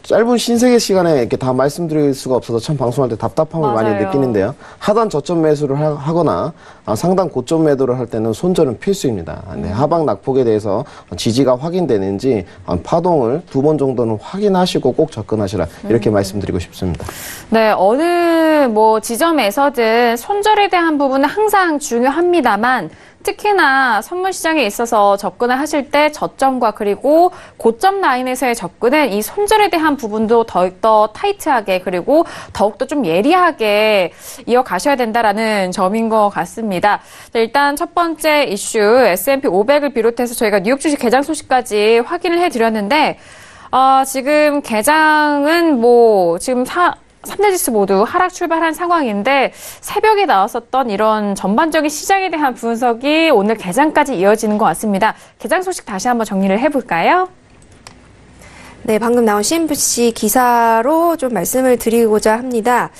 짧은 신세계 시간에 이렇게 다 말씀드릴 수가 없어서 참 방송할 때 답답함을 맞아요. 많이 느끼는데요. 하단 저점 매수를 하거나 상단 고점 매도를 할 때는 손절은 필수입니다. 네, 하방 낙폭에 대해서 지지가 확인되는지 파동을 2번 정도는 확인하시고 꼭 접근하시라 이렇게 말씀드리고 싶습니다. 네, 어느 지점에서든 손절에 대한 부분은 항상 중요합니다만 특히나 선물 시장에 있어서 접근을 하실 때 저점과 그리고 고점 라인에서의 접근은 이 손절에 대한 부분도 더욱더 타이트하게 그리고 더욱더 좀 예리하게 이어가셔야 된다라는 점인 것 같습니다. 일단 첫 번째 이슈 S&P 500을 비롯해서 저희가 뉴욕 주식 개장 소식까지 확인을 해드렸는데 지금 개장은 지금 3대 지수 모두 하락 출발한 상황인데 새벽에 나왔었던 이런 전반적인 시장에 대한 분석이 오늘 개장까지 이어지는 것 같습니다. 개장 소식 다시 한번 정리를 해볼까요? 네, 방금 나온 CNBC 기사로 좀 말씀을 드리고자 합니다.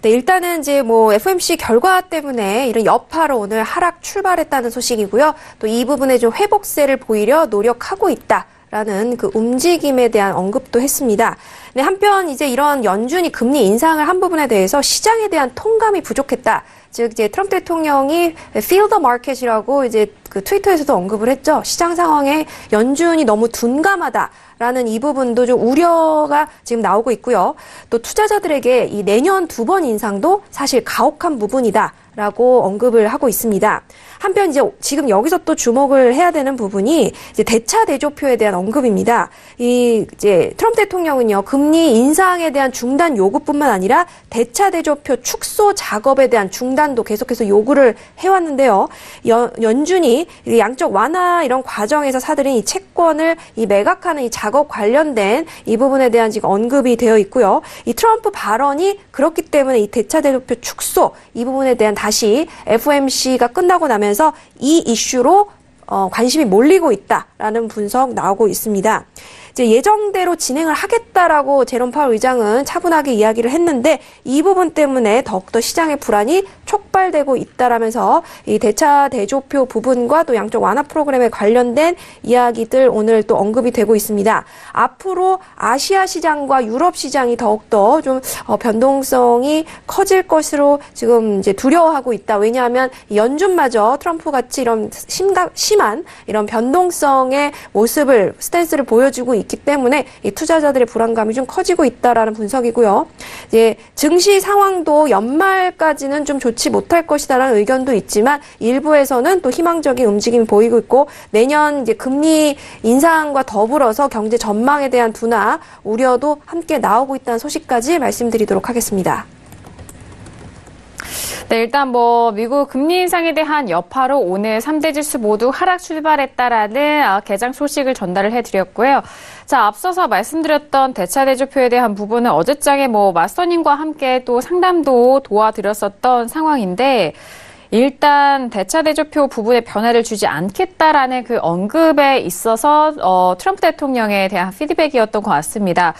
네, 일단은 이제 뭐 FOMC 결과 때문에 이런 여파로 오늘 하락 출발했다는 소식이고요. 또 이 부분에 좀 회복세를 보이려 노력하고 있다라는 그 움직임에 대한 언급도 했습니다. 네, 한편 이제 이런 연준이 금리 인상을 한 부분에 대해서 시장에 대한 통감이 부족했다. 즉 이제 트럼프 대통령이 feel the market이라고 이제 그 트위터에서도 언급을 했죠. 시장 상황에 연준이 너무 둔감하다라는 이 부분도 좀 우려가 지금 나오고 있고요. 또 투자자들에게 이 내년 2번 인상도 사실 가혹한 부분이다라고 언급을 하고 있습니다. 한편 이제 지금 여기서 또 주목을 해야 되는 부분이 이제 대차 대조표에 대한 언급입니다. 이 이제 트럼프 대통령은요, 금리 인상에 대한 중단 요구뿐만 아니라 대차 대조표 축소 작업에 대한 중단도 계속해서 요구를 해왔는데요. 연준이 양적 완화 이런 과정에서 사들인 이 채권을 이 매각하는 이 작업 관련된 이 부분에 대한 지금 언급이 되어 있고요. 이 트럼프 발언이 그렇기 때문에 이 대차 대조표 축소 이 부분에 대한 다시 FOMC가 끝나고 나면서 이 이슈로 관심이 몰리고 있다라는 분석 나오고 있습니다. 이제 예정대로 진행을 하겠다라고 제롬 파월 의장은 차분하게 이야기를 했는데 이 부분 때문에 더욱더 시장의 불안이 촉발되고 있다라면서 이 대차 대조표 부분과 또 양적 완화 프로그램에 관련된 이야기들 오늘 또 언급이 되고 있습니다. 앞으로 아시아 시장과 유럽 시장이 더욱더 좀 변동성이 커질 것으로 지금 이제 두려워하고 있다. 왜냐하면 연준마저 트럼프 같이 이런 심한 이런 변동성의 모습을 스탠스를 보여주고 있기 때문에 이 투자자들의 불안감이 좀 커지고 있다라는 분석이고요. 이제 증시 상황도 연말까지는 좀 좋지 못할 것이다라는 의견도 있지만 일부에서는 또 희망적인 움직임이 보이고 있고 내년 이제 금리 인상과 더불어서 경제 전망에 대한 둔화 우려도 함께 나오고 있다는 소식까지 말씀드리도록 하겠습니다. 네, 일단 뭐 미국 금리 인상에 대한 여파로 오늘 3대 지수 모두 하락 출발했다라는 개장 소식을 전달을 해드렸고요. 자, 앞서서 말씀드렸던 대차 대조표에 대한 부분은 어제장에 뭐 마스터님과 함께 또 상담도 도와드렸었던 상황인데 일단 대차 대조표 부분에 변화를 주지 않겠다라는 그 언급에 있어서 트럼프 대통령에 대한 피드백이었던 것 같습니다.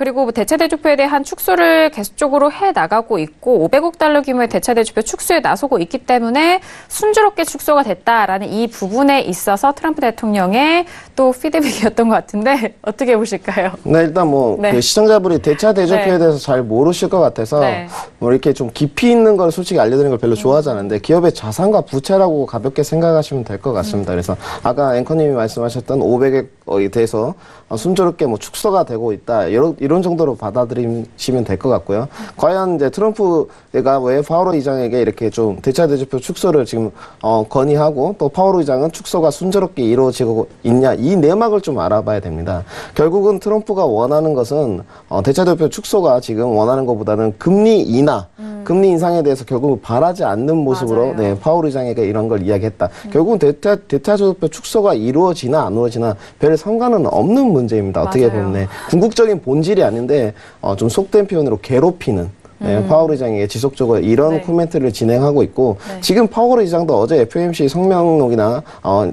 그리고 뭐 대차 대조표에 대한 축소를 계속적으로 해 나가고 있고 500억 달러 규모의 대차 대조표 축소에 나서고 있기 때문에 순조롭게 축소가 됐다라는 이 부분에 있어서 트럼프 대통령의 또 피드백이었던 것 같은데 어떻게 보실까요? 네, 일단 뭐 네. 그 시청자분이 대차 대조표에 네. 대해서 잘 모르실 것 같아서 네. 뭐 이렇게 좀 깊이 있는 걸 솔직히 알려드리는 걸 별로 좋아하지 않은데 기업의 자산과 부채라고 가볍게 생각하시면 될 것 같습니다. 그래서 아까 앵커님이 말씀하셨던 500억에 대해서 순조롭게 뭐 축소가 되고 있다 이런 정도로 받아들이시면 될 것 같고요. 과연 이제 트럼프가 왜 파월 의장에게 이렇게 좀 대차 대조표 축소를 지금 건의하고 또 파월 의장은 축소가 순조롭게 이루어지고 있냐 이 내막을 좀 알아봐야 됩니다. 결국은 트럼프가 원하는 것은 대차 대조표 축소가 지금 원하는 것보다는 금리 인하, 금리 인상에 대해서 결국은 바라지 않는 모습으로 네, 파월 의장에게 이런 걸 이야기했다. 결국은 대차 대조표 축소가 이루어지나 안 이루어지나 별 상관은 없는 문제입니다. 어떻게 보면 네, 궁극적인 본질이 아닌데 좀 속된 표현으로 괴롭히는 네, 파월 의장이 지속적으로 이런 코멘트를 진행하고 있고 지금 파월 의장도 어제 FOMC 성명록이나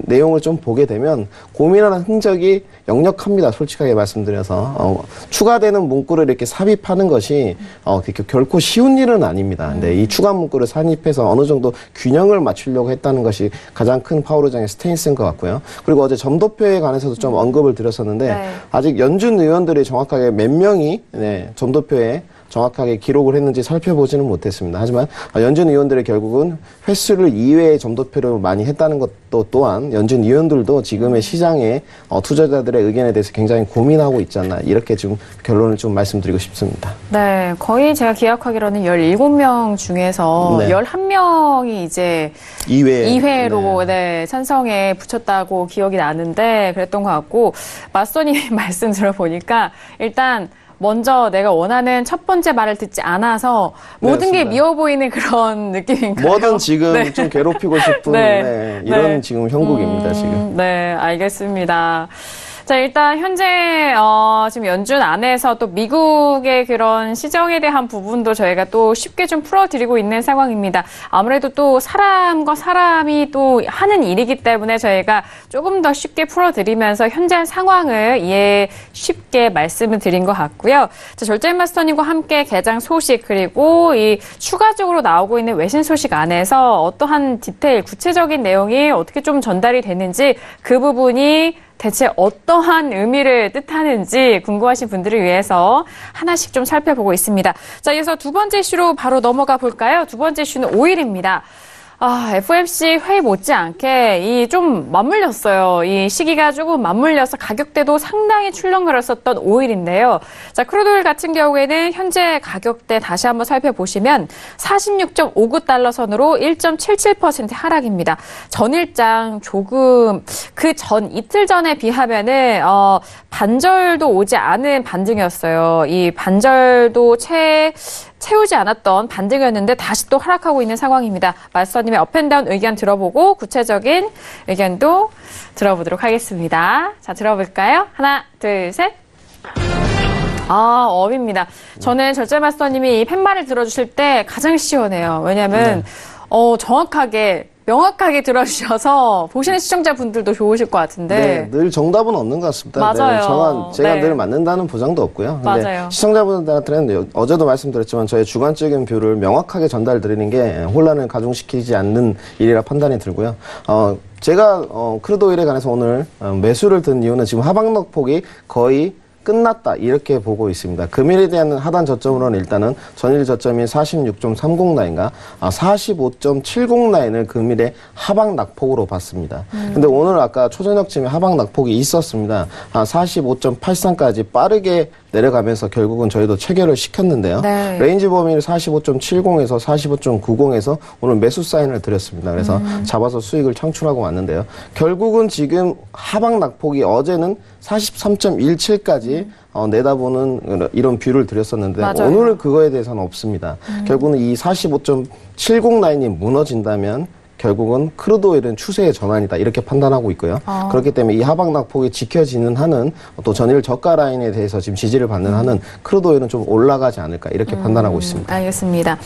내용을 좀 보게 되면 고민하는 흔적이 역력합니다. 솔직하게 말씀드려서 추가되는 문구를 이렇게 삽입하는 것이 결코 쉬운 일은 아닙니다. 근데 이 추가 문구를 삽입해서 어느 정도 균형을 맞추려고 했다는 것이 가장 큰 파월 의장의 스탠스인 것 같고요. 그리고 어제 점도표에 관해서도 좀 언급을 드렸었는데 아직 연준 의원들이 정확하게 몇 명이 점도표에 정확하게 기록을 했는지 살펴보지는 못했습니다. 하지만 연준 의원들이 결국은 횟수를 2회의 점도표를 많이 했다는 것도 또한 연준 의원들도 지금의 시장에 투자자들의 의견에 대해서 굉장히 고민하고 있지 않나 이렇게 지금 결론을 좀 말씀드리고 싶습니다. 네, 거의 제가 기억하기로는 17명 중에서 11명이 이제 2회로 네, 찬성에 붙였다고 기억이 나는데 그랬던 것 같고 맞선이 말씀 들어보니까 일단 먼저 내가 원하는 첫 번째 말을 듣지 않아서 모든 게 미워 보이는 그런 느낌인가요? 뭐든 지금 좀 괴롭히고 싶은 이런 지금 형국입니다. 지금. 네, 알겠습니다. 자, 일단 현재 지금 연준 안에서 또 미국의 그런 시정에 대한 부분도 저희가 또 쉽게 좀 풀어드리고 있는 상황입니다. 아무래도 또 사람과 사람이 또 하는 일이기 때문에 저희가 조금 더 쉽게 풀어드리면서 현재 상황을 쉽게 말씀을 드린 것 같고요. 자, 절제 마스터님과 함께 개장 소식 그리고 이 추가적으로 나오고 있는 외신 소식 안에서 어떠한 디테일, 구체적인 내용이 어떻게 좀 전달이 되는지 그 부분이 대체 어떠한 의미를 뜻하는지 궁금하신 분들을 위해서 하나씩 좀 살펴보고 있습니다. 자, 이어서 두 번째 이슈로 바로 넘어가 볼까요? 두 번째 이슈는 오일입니다. FOMC 회의 못지않게 좀 맞물렸어요. 이 시기가 조금 맞물려서 가격대도 상당히 출렁거렸었던 오일인데요. 자, 크루드오일 같은 경우에는 현재 가격대 다시 한번 살펴보시면 46.59달러 선으로 1.77% 하락입니다. 전일장 조금 이틀 전에 비하면은 반절도 오지 않은 반등이었어요. 이 반절도 채우지 않았던 반등이었는데 다시 또 하락하고 있는 상황입니다. 마스터님의 업앤다운 의견 들어보고 구체적인 의견도 들어보도록 하겠습니다. 자, 들어볼까요? 하나, 둘, 셋. 업입니다. 저는 절제 마스터님이 이 팻말을 들어주실 때 가장 시원해요. 왜냐하면 명확하게 들어주셔서 보시는 시청자분들도 좋으실 것 같은데. 네, 늘 정답은 없는 것 같습니다. 맞아요. 네, 제가 네. 늘 맞는다는 보장도 없고요. 근데 맞아요. 시청자분들한테는 어제도 말씀드렸지만 저의 주관적인 뷰를 명확하게 전달드리는 게 혼란을 가중시키지 않는 일이라 판단이 들고요. 제가 크루드오일에 관해서 오늘 매수를 든 이유는 지금 하방락폭이 거의 끝났다 이렇게 보고 있습니다. 금일에 대한 하단 저점으로는 일단은 전일 저점인 46.30 라인과 45.70 라인을 금일의 하방 낙폭으로 봤습니다. 근데 오늘 아까 초저녁쯤에 하방 낙폭이 있었습니다. 45.83까지 빠르게 내려가면서 결국은 저희도 체결을 시켰는데요. 네. 레인지 범위를 45.70에서 45.90에서 오늘 매수 사인을 드렸습니다. 그래서 잡아서 수익을 창출하고 왔는데요. 결국은 지금 하방 낙폭이 어제는 43.17까지 내다보는 이런 뷰를 드렸었는데 맞아요. 오늘은 그거에 대해서는 없습니다. 결국은 이 45.70 라인이 무너진다면 결국은 크루드오일은 추세의 전환이다 이렇게 판단하고 있고요. 그렇기 때문에 이 하방 낙폭이 지켜지는 한은 또 전일 저가 라인에 대해서 지금 지지를 받는 한은 크루드오일은 좀 올라가지 않을까 이렇게 판단하고 있습니다. 알겠습니다.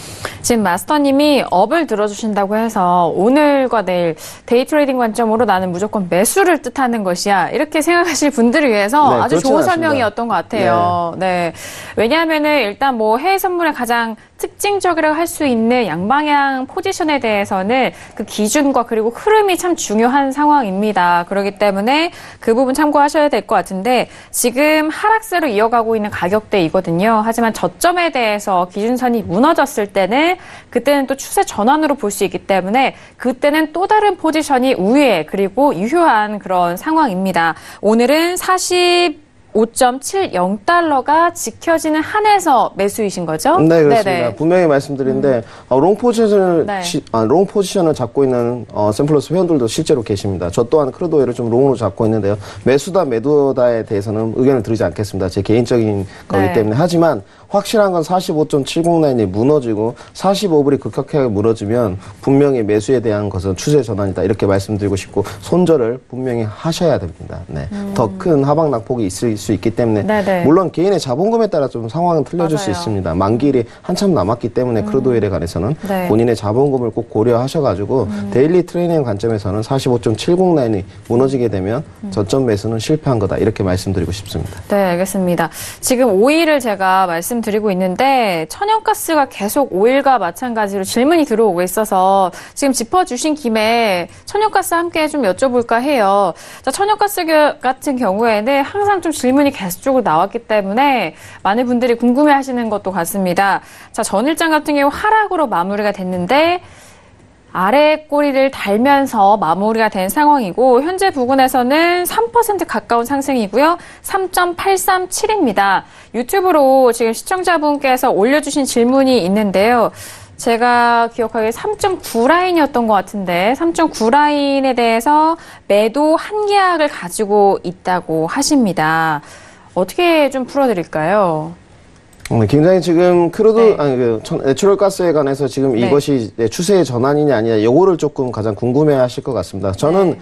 지금 마스터님이 업을 들어주신다고 해서 오늘과 내일 데이 트레이딩 관점으로 나는 무조건 매수를 뜻하는 것이야 이렇게 생각하실 분들을 위해서 네, 아주 그렇진 좋은 않습니다. 설명이었던 것 같아요. 네. 왜냐하면은 일단 해외 선물의 가장 특징적이라고 할 수 있는 양방향 포지션에 대해서는 그 기준과 그리고 흐름이 참 중요한 상황입니다. 그렇기 때문에 그 부분 참고하셔야 될 것 같은데 지금 하락세로 이어가고 있는 가격대이거든요. 하지만 저점에 대해서 기준선이 무너졌을 때는 그때는 또 추세 전환으로 볼 수 있기 때문에 그때는 또 다른 포지션이 우위에 그리고 유효한 그런 상황입니다. 오늘은 5.70달러가 지켜지는 한에서 매수이신 거죠? 네, 그렇습니다. 네네. 분명히 말씀드리는데 롱 포지션을 네. 롱 포지션을 잡고 있는 샘플러스 회원들도 실제로 계십니다. 저 또한 크루드오일을 좀 롱으로 잡고 있는데요. 매수다 매도다에 대해서는 의견을 드리지 않겠습니다. 제 개인적인 거기 네. 때문에 하지만 확실한 건 45.70 라인이 무너지고 45불이 급격하게 무너지면 분명히 매수에 대한 것은 추세 전환이다 이렇게 말씀드리고 싶고 손절을 분명히 하셔야 됩니다. 네. 더 큰 하방 낙폭이 있을 수 있기 때문에 네네. 물론 개인의 자본금에 따라 좀 상황은 틀려질 수 맞아요. 있습니다. 만기일이 한참 남았기 때문에 크루드오일에 관해서는 네. 본인의 자본금을 꼭 고려하셔가지고 데일리 트레이닝 관점에서는 45.70 라인이 무너지게 되면 저점 매수는 실패한 거다 이렇게 말씀드리고 싶습니다. 네, 알겠습니다. 지금 오일을 제가 말씀드리고 있는데 천연가스가 계속 오일과 마찬가지로 질문이 들어오고 있어서 지금 짚어주신 김에 천연가스 함께 좀 여쭤볼까 해요. 자, 천연가스 같은 경우에는 항상 좀 질문이 계속적으로 나왔기 때문에 많은 분들이 궁금해하시는 것도 같습니다. 자, 전일장 같은 경우 하락으로 마무리가 됐는데 아래 꼬리를 달면서 마무리가 된 상황이고 현재 부근에서는 3% 가까운 상승이고요. 3.837입니다. 유튜브로 지금 시청자분께서 올려주신 질문이 있는데요. 제가 기억하기에 3.9 라인이었던 것 같은데 3.9 라인에 대해서 매도 한 계약을 가지고 있다고 하십니다. 어떻게 좀 풀어드릴까요? 굉장히 지금 크루드, 네. 내추럴 가스에 관해서 지금 네. 이것이 추세의 전환이냐 아니냐, 요거를 조금 가장 궁금해 하실 것 같습니다. 저는,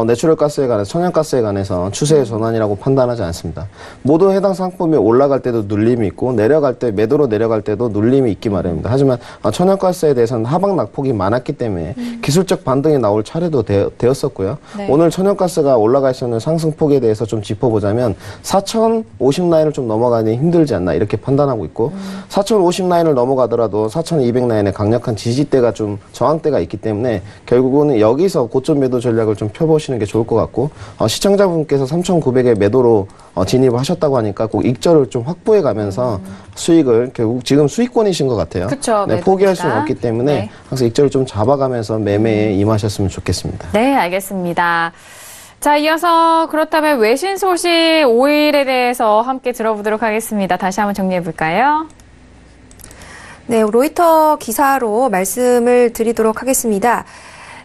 내추럴 가스에 관해서, 천연가스에 관해서 추세의 전환이라고 판단하지 않습니다. 모든 해당 상품이 올라갈 때도 눌림이 있고, 내려갈 때, 매도로 내려갈 때도 눌림이 있기 마련입니다. 하지만, 천연가스에 대해서는 하방 낙폭이 많았기 때문에 기술적 반등이 나올 차례도 되었었고요. 네. 오늘 천연가스가 올라갈 수 있는 상승폭에 대해서 좀 짚어보자면, 4,050 라인을 좀 넘어가니 힘들지 않나, 이렇게 판단하고 있고 4,050 라인을 넘어가더라도 4,200 라인의 강력한 지지대가 좀 저항대가 있기 때문에 결국은 여기서 고점 매도 전략을 좀 펴보시는 게 좋을 것 같고 시청자분께서 3,900에 매도로 진입을 하셨다고 하니까 꼭 익절을 좀 확보해 가면서 수익을 결국 지금 수익권이신 것 같아요. 그쵸, 네, 포기할 수는 없기 때문에 네. 항상 익절을 좀 잡아가면서 매매에 임하셨으면 좋겠습니다. 네, 알겠습니다. 자, 이어서 그렇다면 외신 소식 5일에 대해서 함께 들어보도록 하겠습니다. 다시 한번 정리해 볼까요? 네, 로이터 기사로 말씀을 드리도록 하겠습니다.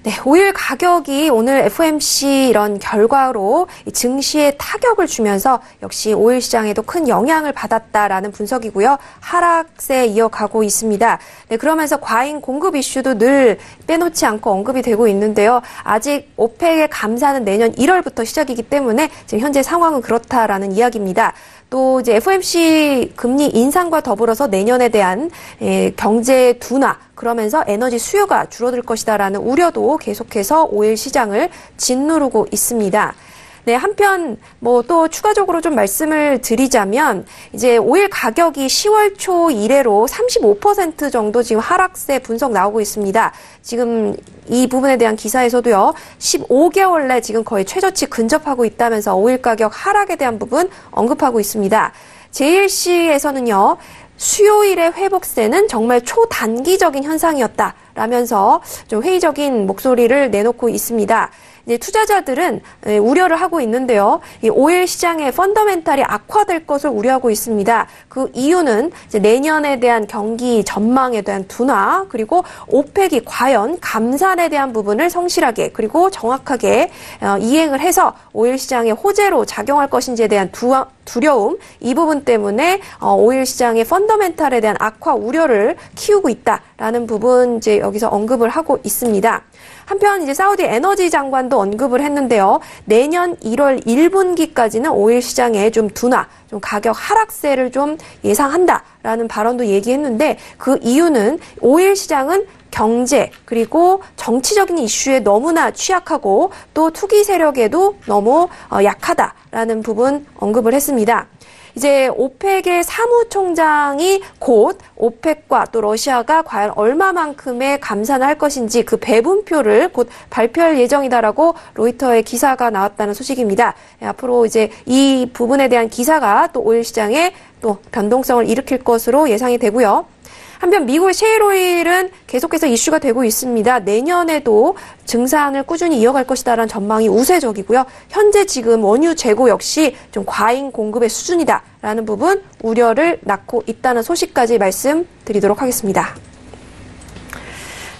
네, 오일 가격이 오늘 FOMC 이런 결과로 증시에 타격을 주면서 역시 오일 시장에도 큰 영향을 받았다라는 분석이고요. 하락세 이어가고 있습니다. 네, 그러면서 과잉 공급 이슈도 늘 빼놓지 않고 언급이 되고 있는데요. 아직 오펙의 감사는 내년 1월부터 시작이기 때문에 지금 현재 상황은 그렇다라는 이야기입니다. 또 이제 FOMC 금리 인상과 더불어서 내년에 대한 경제 둔화, 그러면서 에너지 수요가 줄어들 것이다라는 우려도 계속해서 오일 시장을 짓누르고 있습니다. 네, 한편 또 추가적으로 좀 말씀을 드리자면 이제 오일 가격이 10월 초 이래로 35% 정도 지금 하락세 분석 나오고 있습니다. 지금 이 부분에 대한 기사에서도요. 15개월 내 지금 거의 최저치 근접하고 있다면서 오일 가격 하락에 대한 부분 언급하고 있습니다. JLC에서는요. 수요일의 회복세는 정말 초단기적인 현상이었다라면서 좀 회의적인 목소리를 내놓고 있습니다. 이제 투자자들은 우려를 하고 있는데요. 이 오일 시장의 펀더멘탈이 악화될 것을 우려하고 있습니다. 그 이유는 이제 내년에 대한 경기 전망에 대한 둔화, 그리고 오펙이 과연 감산에 대한 부분을 성실하게 그리고 정확하게 이행을 해서 오일 시장의 호재로 작용할 것인지에 대한 두려움, 이 부분 때문에 오일 시장의 펀더멘탈에 대한 악화 우려를 키우고 있다라는 부분 이제 여기서 언급을 하고 있습니다. 한편 이제 사우디 에너지 장관도 언급을 했는데요. 내년 1월 1분기까지는 오일 시장에 좀 둔화, 좀 가격 하락세를 좀 예상한다라는 발언도 얘기했는데 그 이유는 오일 시장은 경제 그리고 정치적인 이슈에 너무나 취약하고 또 투기 세력에도 너무 약하다라는 부분 언급을 했습니다. 이제 오펙의 사무총장이 곧 오펙과 또 러시아가 과연 얼마만큼의 감산을 할 것인지 그 배분표를 곧 발표할 예정이다라고 로이터의 기사가 나왔다는 소식입니다. 앞으로 이제 이 부분에 대한 기사가 또 오일 시장에 또 변동성을 일으킬 것으로 예상이 되고요. 한편 미국의 셰일 오일은 계속해서 이슈가 되고 있습니다. 내년에도 증산을 꾸준히 이어갈 것이다라는 전망이 우세적이고요. 현재 지금 원유 재고 역시 좀 과잉 공급의 수준이다라는 부분 우려를 낳고 있다는 소식까지 말씀드리도록 하겠습니다.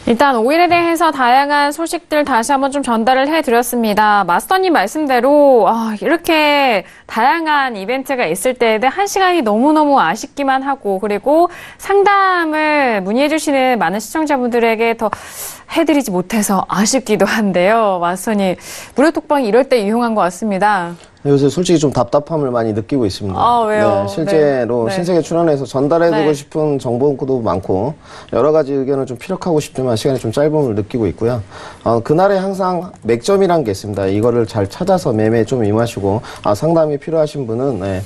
일단 오일에 대해서 다양한 소식들 다시 한번 좀 전달을 해드렸습니다. 마스터님 말씀대로 이렇게 다양한 이벤트가 있을 때에는 한 시간이 너무너무 아쉽기만 하고 그리고 상담을 문의해 주시는 많은 시청자분들에게 더 해드리지 못해서 아쉽기도 한데요. 마스터님, 무료톡방이 이럴 때 유용한 것 같습니다. 요새 솔직히 좀 답답함을 많이 느끼고 있습니다. 왜요? 네, 실제로 네. 신세계 출연해서 전달해두고 네. 싶은 정보도 많고 여러 가지 의견을 좀 피력하고 싶지만 시간이 좀 짧음을 느끼고 있고요. 그날에 항상 맥점이란 게 있습니다. 이거를 잘 찾아서 매매에 좀 임하시고 상담이 필요하신 분은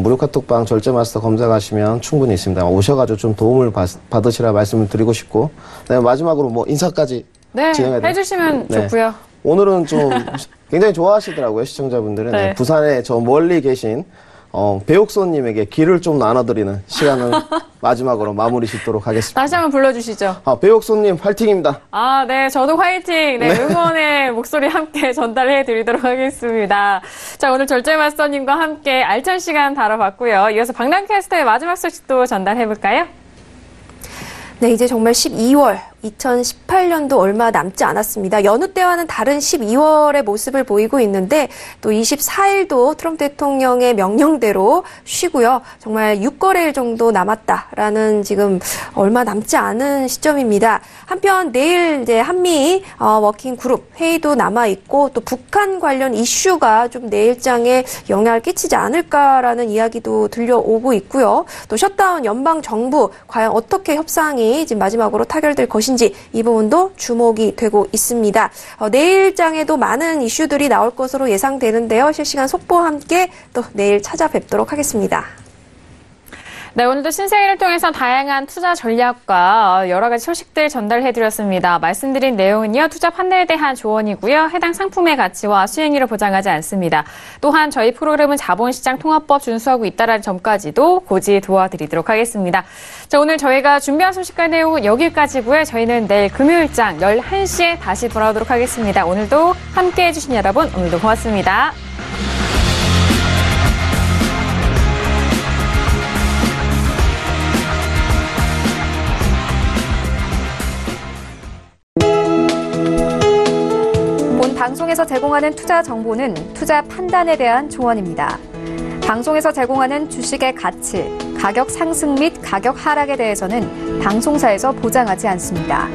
무료 카톡방 절제마스터 검색하시면 충분히 있습니다. 오셔가지고 좀 도움을 받으시라 말씀을 드리고 싶고 마지막으로 인사까지 진행해야 돼요? 해주시면 네. 좋고요. 오늘은 좀 굉장히 좋아하시더라고요, 시청자분들은. 네. 부산에 저 멀리 계신 배옥소님에게 길을 좀 나눠드리는 시간을 마지막으로 마무리 짓도록 하겠습니다. 다시 한번 불러주시죠. 배옥소님 파이팅입니다. 네, 저도 화이팅! 네, 응원의 목소리 함께 전달해 드리도록 하겠습니다. 자, 오늘 절제마스터님과 함께 알찬 시간 다뤄봤고요. 이어서 박람캐스터의 마지막 소식도 전달해 볼까요? 네, 이제 정말 12월 2018년도 얼마 남지 않았습니다. 여느 때와는 다른 12월의 모습을 보이고 있는데 또 24일도 트럼프 대통령의 명령대로 쉬고요. 정말 6거래일 정도 남았다라는 지금 얼마 남지 않은 시점입니다. 한편 내일 이제 한미 워킹 그룹 회의도 남아 있고 또 북한 관련 이슈가 좀 내일장에 영향을 끼치지 않을까라는 이야기도 들려오고 있고요. 또 셧다운 연방 정부 과연 어떻게 협상이 지금 마지막으로 타결될 것인지 이 부분도 주목이 되고 있습니다. 내일장에도 많은 이슈들이 나올 것으로 예상되는데요. 실시간 속보와 함께 또 내일 찾아뵙도록 하겠습니다. 네, 오늘도 신세계를 통해서 다양한 투자 전략과 여러 가지 소식들 전달해드렸습니다. 말씀드린 내용은요, 투자 판단에 대한 조언이고요. 해당 상품의 가치와 수익률을 보장하지 않습니다. 또한 저희 프로그램은 자본시장 통합법 준수하고 있다는 점까지도 고지 도와드리도록 하겠습니다. 자, 오늘 저희가 준비한 소식과 내용은 여기까지고요. 저희는 내일 금요일장 11시에 다시 돌아오도록 하겠습니다. 오늘도 함께해 주신 여러분, 오늘도 고맙습니다. 방송에서 제공하는 투자 정보는 투자 판단에 대한 조언입니다. 방송에서 제공하는 주식의 가치, 가격 상승 및 가격 하락에 대해서는 방송사에서 보장하지 않습니다.